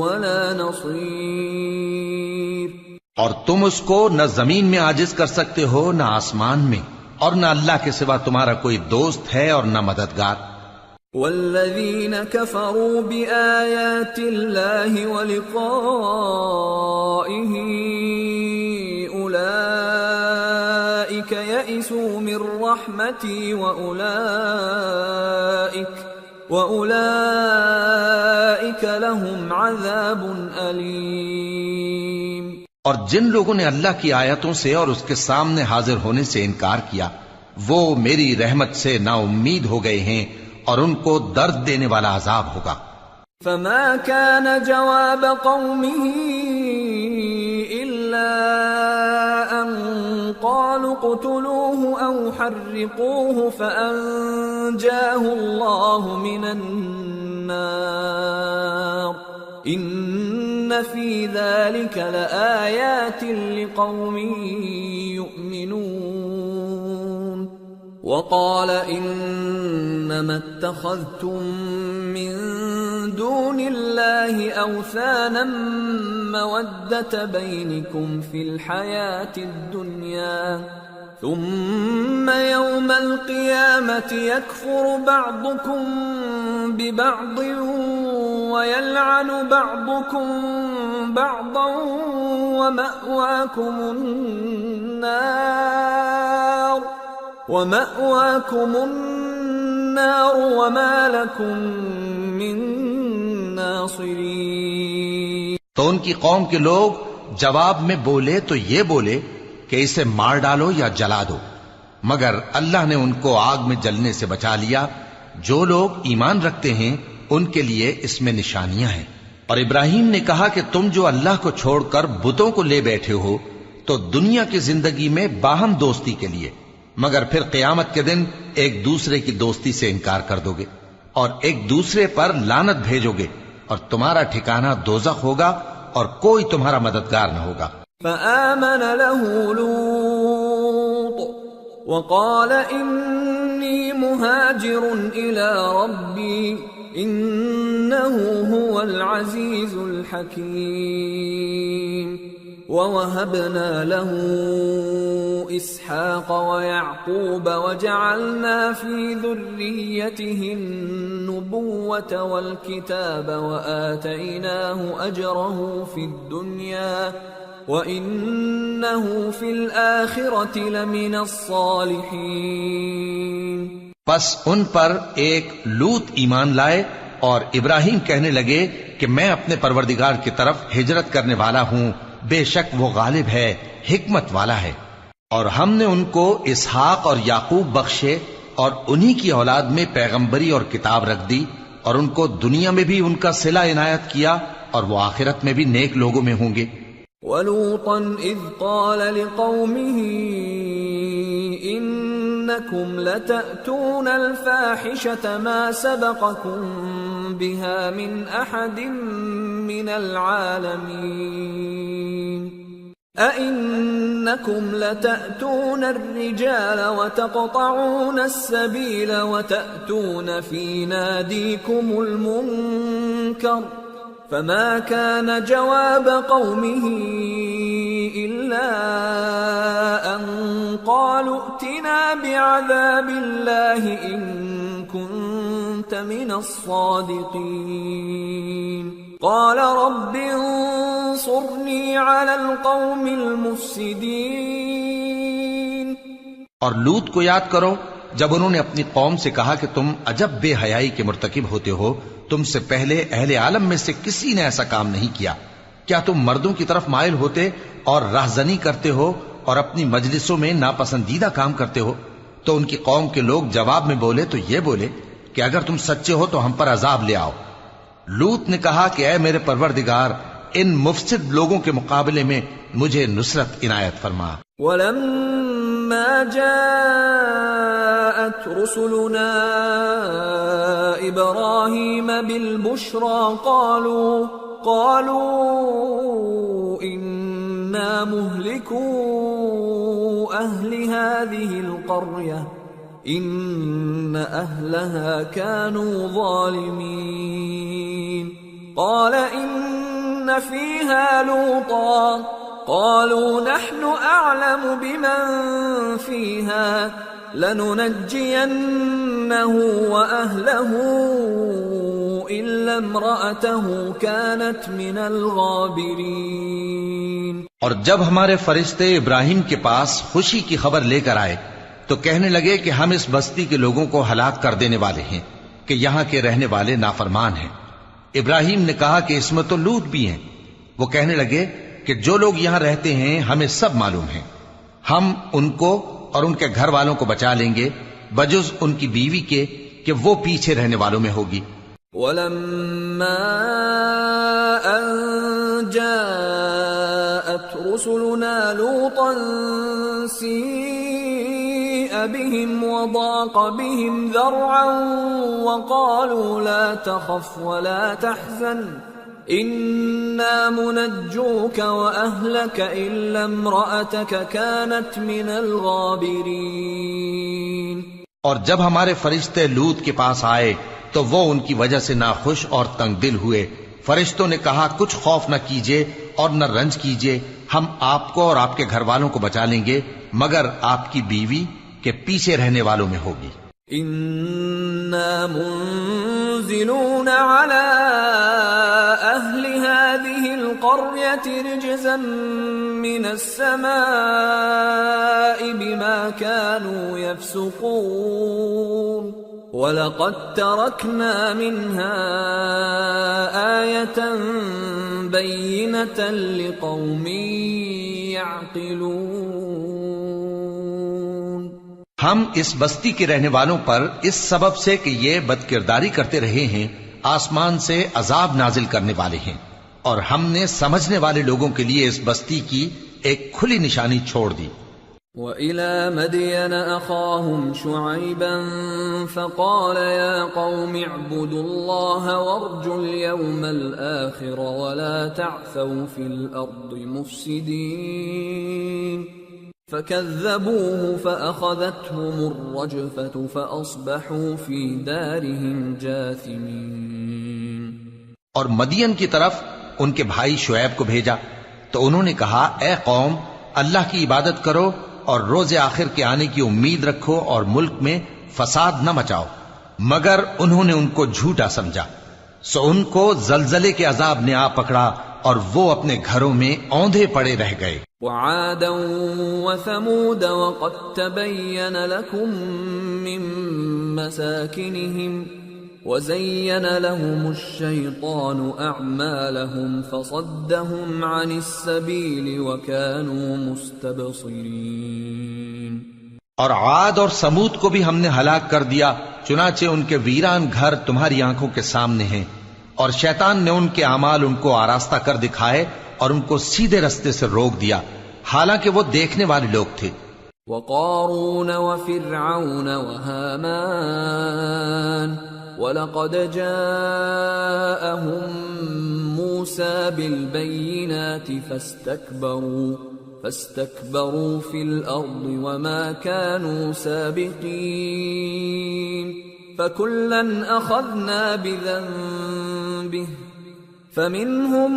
Speaker 1: ولا نصیر۔
Speaker 2: اور تم اس کو نہ زمین میں عاجز کر سکتے ہو نہ آسمان میں، اور نہ اللہ کے سوا تمہارا کوئی دوست ہے اور نہ مددگار۔
Speaker 1: والذین کفروا بآیات اللہ ولقائہ اولئک یئسوا من رحمتی وأولئک لهم عذاب علیم۔
Speaker 2: اور جن لوگوں نے اللہ کی آیتوں سے اور اس کے سامنے حاضر ہونے سے انکار کیا، وہ میری رحمت سے نا امید ہو گئے ہیں اور ان کو درد دینے والا عذاب ہوگا۔
Speaker 1: فما كان جواب قومه إلا أن قالوا اقتلوه أو حرقوه فأنجاه الله من النار إن في ذلك لآيات لقوم يؤمنون۔ وقال إنما اتخذتم من دون الله أوثانا مودة بينكم في الحياة الدنيا ثم يوم القيامة يكفر بعضكم ببعض ويلعن بعضكم بعضا ومأواكم النار وما لكم من ناصرین۔
Speaker 2: تو ان کی قوم کے لوگ جواب میں بولے تو یہ بولے کہ اسے مار ڈالو یا جلا دو، مگر اللہ نے ان کو آگ میں جلنے سے بچا لیا۔ جو لوگ ایمان رکھتے ہیں ان کے لیے اس میں نشانیاں ہیں۔ اور ابراہیم نے کہا کہ تم جو اللہ کو چھوڑ کر بتوں کو لے بیٹھے ہو تو دنیا کی زندگی میں باہم دوستی کے لیے، مگر پھر قیامت کے دن ایک دوسرے کی دوستی سے انکار کر دو گے اور ایک دوسرے پر لعنت بھیجو گے، اور تمہارا ٹھکانہ دوزخ ہوگا اور کوئی تمہارا مددگار نہ ہوگا۔
Speaker 1: فآمن له لوط وقال انی مہاجر الى ربی انه هو العزیز الحکیم۔ ووهبنا له اسحاق ويعقوب وجعلنا في ذريته النبوة والكتاب وآتيناه أجره في الدنيا وإنه في الآخرة لمن الصالحين۔
Speaker 2: پس ان پر ایک لوط ایمان لائے اور ابراہیم کہنے لگے کہ میں اپنے پروردگار کی طرف ہجرت کرنے والا ہوں، بے شک وہ غالب ہے، حکمت والا ہے۔ اور ہم نے ان کو اسحاق اور یعقوب بخشے اور انہی کی اولاد میں پیغمبری اور کتاب رکھ دی، اور ان کو دنیا میں بھی ان کا صلہ عنایت کیا اور وہ آخرت میں بھی نیک لوگوں میں ہوں گے۔
Speaker 1: وَلُوطًا إِذْ قَالَ لِقَوْمِهِ إِنَّكُمْ لَتَأْتُونَ الْفَاحِشَةَ مَا سَبَقَكُمْ بِهَا مِنْ أَحَدٍ من العالمين أئنكم لتأتون الرجال وتقطعون السبيل وتأتون في ناديكم المنكر فما كان جواب قومه إلا أن قالوا ائتنا بعذاب الله إن كنت من الصادقين قال رب انصرني على القوم المفسدين۔
Speaker 2: اور لوط کو یاد کرو جب انہوں نے اپنی قوم سے کہا کہ تم عجب بے حیائی کے مرتکب ہوتے ہو، تم سے پہلے اہل عالم میں سے کسی نے ایسا کام نہیں کیا، کیا تم مردوں کی طرف مائل ہوتے اور راہزنی کرتے ہو اور اپنی مجلسوں میں ناپسندیدہ کام کرتے ہو؟ تو ان کی قوم کے لوگ جواب میں بولے تو یہ بولے کہ اگر تم سچے ہو تو ہم پر عذاب لے آؤ۔ لوط نے کہا کہ اے میرے پروردگار، ان مفسد لوگوں کے مقابلے میں مجھے نصرت عنایت فرما۔
Speaker 1: وَلَمَّا جَاءَتْ رُسُلُنَا إِبْرَاهِيمَ بِالْبُشْرَى قَالُوا إِنَّا مُهْلِكُو أَهْلِ هَذِهِ الْقَرْيَةِ إِنَّ أَهْلَهَا كَانُوا ظَالِمِينَ قَالَ إِنَّ فِيهَا لُوطًا قَالُوا نَحْنُ أَعْلَمُ بِمَنْ فِيهَا لَنُنَجِّيَنَّهُ وَأَهْلَهُ إِلَّا امْرَأَتَهُ كَانَتْ مِنَ الْغَابِرِينَ۔
Speaker 2: اور جب ہمارے فرشتے ابراہیم کے پاس خوشی کی خبر لے کر آئے تو کہنے لگے کہ ہم اس بستی کے لوگوں کو ہلاک کر دینے والے ہیں کہ یہاں کے رہنے والے نافرمان ہیں۔ ابراہیم نے کہا کہ اس میں تو لوط بھی ہیں۔ وہ کہنے لگے کہ جو لوگ یہاں رہتے ہیں ہمیں سب معلوم ہیں، ہم ان کو اور ان کے گھر والوں کو بچا لیں گے بجز ان کی بیوی کے کہ وہ پیچھے رہنے والوں میں ہوگی۔
Speaker 1: وَلَمَّا أَن جَاءَتْ رُسُلُنَا لُوطًا سِيءَ بِهِمْ وَضَاقَ بِهِمْ ذَرْعًا وَقَالُوا لَا تَخَفْ وَلَا تَحْزَنْ إِنَّا مُنَجُّوكَ وَأَهْلَكَ إِلَّا امْرَأَتَكَ كَانَتْ مِنَ الْغَابِرِينَ۔
Speaker 2: اور جب ہمارے فرشتے لوط کے پاس آئے تو وہ ان کی وجہ سے ناخوش اور تنگ دل ہوئے۔ فرشتوں نے کہا کچھ خوف نہ کیجیے اور نہ رنج کیجیے، ہم آپ کو اور آپ کے گھر والوں کو بچا لیں گے مگر آپ کی بیوی کے پیچھے رہنے والوں میں ہوگی۔
Speaker 1: إِنَّا مُنزِلُونَ عَلَىٰ أَهْلِ هَٰذِهِ الْقَرْيَةِ رِجْزًا مِّنَ السَّمَاءِ بِمَا كَانُوا يَفْسُقُونَ وَلَقَدْ تَرَكْنَا مِنْهَا آيَةً بَيِّنَةً لِقَوْمٍ يَعْقِلُونَ۔
Speaker 2: ہم اس بستی کے رہنے والوں پر اس سبب سے کہ یہ بدکرداری کرتے رہے ہیں آسمان سے عذاب نازل کرنے والے ہیں، اور ہم نے سمجھنے والے لوگوں کے لیے اس بستی کی ایک کھلی نشانی چھوڑ دی۔
Speaker 1: وَإِلَى مَدْيَنَ أَخَاهُمْ شُعَيْبًا فَقَالَ يَا قَوْمِ اعْبُدُوا اللَّهَ وَارْجُوا الْيَوْمَ الْآخِرَ وَلَا تَعْثَوْا فِي الْأَرْضِ مُفْسِدِينَ فَكَذَّبُوهُ فَأَخَذَتْهُمُ الرَّجْفَةُ فَأَصْبَحُوا فِي دَارِهِمْ جَاثِمِينَ۔
Speaker 2: اور مدین کی طرف ان کے بھائی شعیب کو بھیجا تو انہوں نے کہا اے قوم، اللہ کی عبادت کرو اور روز آخر کے آنے کی امید رکھو اور ملک میں فساد نہ مچاؤ، مگر انہوں نے ان کو جھوٹا سمجھا، سو ان کو زلزلے کے عذاب نے آ پکڑا اور وہ اپنے گھروں میں اوندھے پڑے رہ گئے۔
Speaker 1: وعادا وثمود وقد تبين لكم من مساكنهم وزين لهم الشيطان أعمالهم فصدهم عن السبيل وكانوا مستبصرين۔
Speaker 2: اور عاد اور سمود کو بھی ہم نے ہلاک کر دیا، چنانچہ ان کے ویران گھر تمہاری آنکھوں کے سامنے ہیں، اور شیطان نے ان کے اعمال ان کو آراستہ کر دکھائے اور ان کو سیدھے رستے سے روک دیا، حالانکہ وہ دیکھنے والے لوگ تھے۔
Speaker 1: وقارون وفرعون وهامان وَلَقَدْ جَاءَهُم موسى بالبينات فاستكبروا في الأرض وما كانوا سابقين فكلا أخذنا بذنبه فمنهم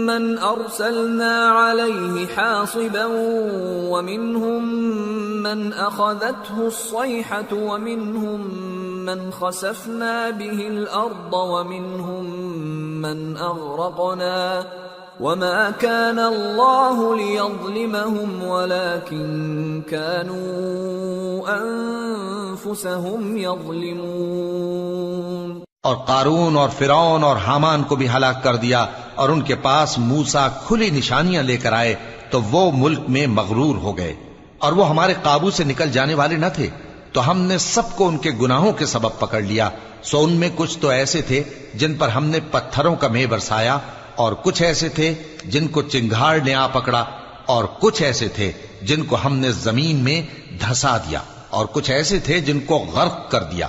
Speaker 1: من أرسلنا عليه حاصبا ومنهم من أخذته الصيحة ومنهم من خسفنا به الأرض ومنهم من أغرقنا وما كان الله ليظلمهم ولكن كانوا أنفسهم يظلمون.
Speaker 2: اور قارون اور فرعون اور حامان کو بھی ہلاک کر دیا، اور ان کے پاس موسیٰ کھلی نشانیاں لے کر آئے تو وہ ملک میں مغرور ہو گئے، اور وہ ہمارے قابو سے نکل جانے والے نہ تھے، تو ہم نے سب کو ان کے گناہوں کے سبب پکڑ لیا. سو ان میں کچھ تو ایسے تھے جن پر ہم نے پتھروں کا مے برسایا، اور کچھ ایسے تھے جن کو چنگھاڑ نے آ پکڑا، اور کچھ ایسے تھے جن کو ہم نے زمین میں دھسا دیا، اور کچھ ایسے تھے جن کو غرق کر دیا.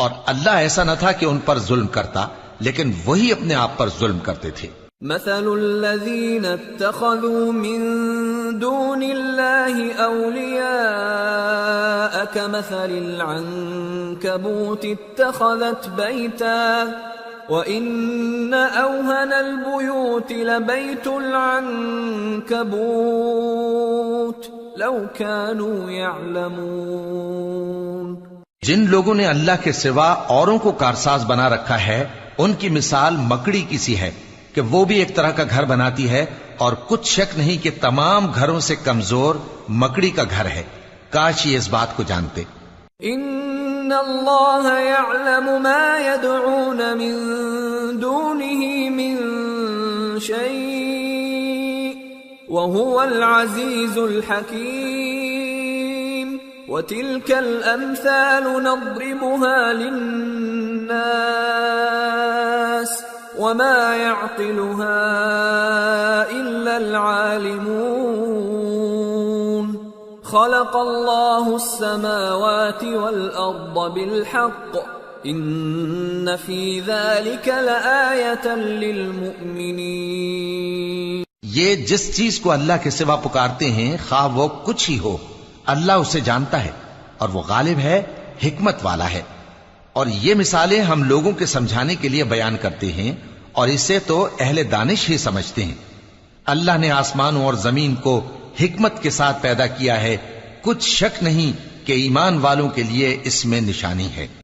Speaker 2: اور اللہ ایسا نہ تھا کہ ان پر ظلم کرتا، لیکن وہی اپنے آپ پر ظلم کرتے تھے.
Speaker 1: مثل الذين اتخذوا من دون الله أولياء كمثل العنكبوت اتخذت بيتا وإن أوهن البيوت لبيت العنكبوت لو كانوا يعلمون.
Speaker 2: جن لوگوں نے اللہ کے سوا اوروں کو کارساز بنا رکھا ہے، ان کی مثال مکڑی کی سی ہے کہ وہ بھی ایک طرح کا گھر بناتی ہے، اور کچھ شک نہیں کہ تمام گھروں سے کمزور مکڑی کا گھر ہے. کاش یہ اس بات کو جانتے.
Speaker 1: ان اللہ یعلم ما يدعون من دونه من شيء وهو العزیز الحکیم. وتلك الامثال نضربها للناس وما يعقلها إلا العالمون. خلق الله السماوات والأرض بالحق إن في ذلك لآية للمؤمنين.
Speaker 2: یہ جس چیز کو اللہ کے سوا پکارتے ہیں، خواہ وہ کچھ ہی ہو، اللہ اسے جانتا ہے، اور وہ غالب ہے، حکمت والا ہے. اور یہ مثالیں ہم لوگوں کے سمجھانے کے لیے بیان کرتے ہیں، اور اسے تو اہل دانش ہی سمجھتے ہیں. اللہ نے آسمانوں اور زمین کو حکمت کے ساتھ پیدا کیا ہے، کچھ شک نہیں کہ ایمان والوں کے لیے اس میں نشانی ہے.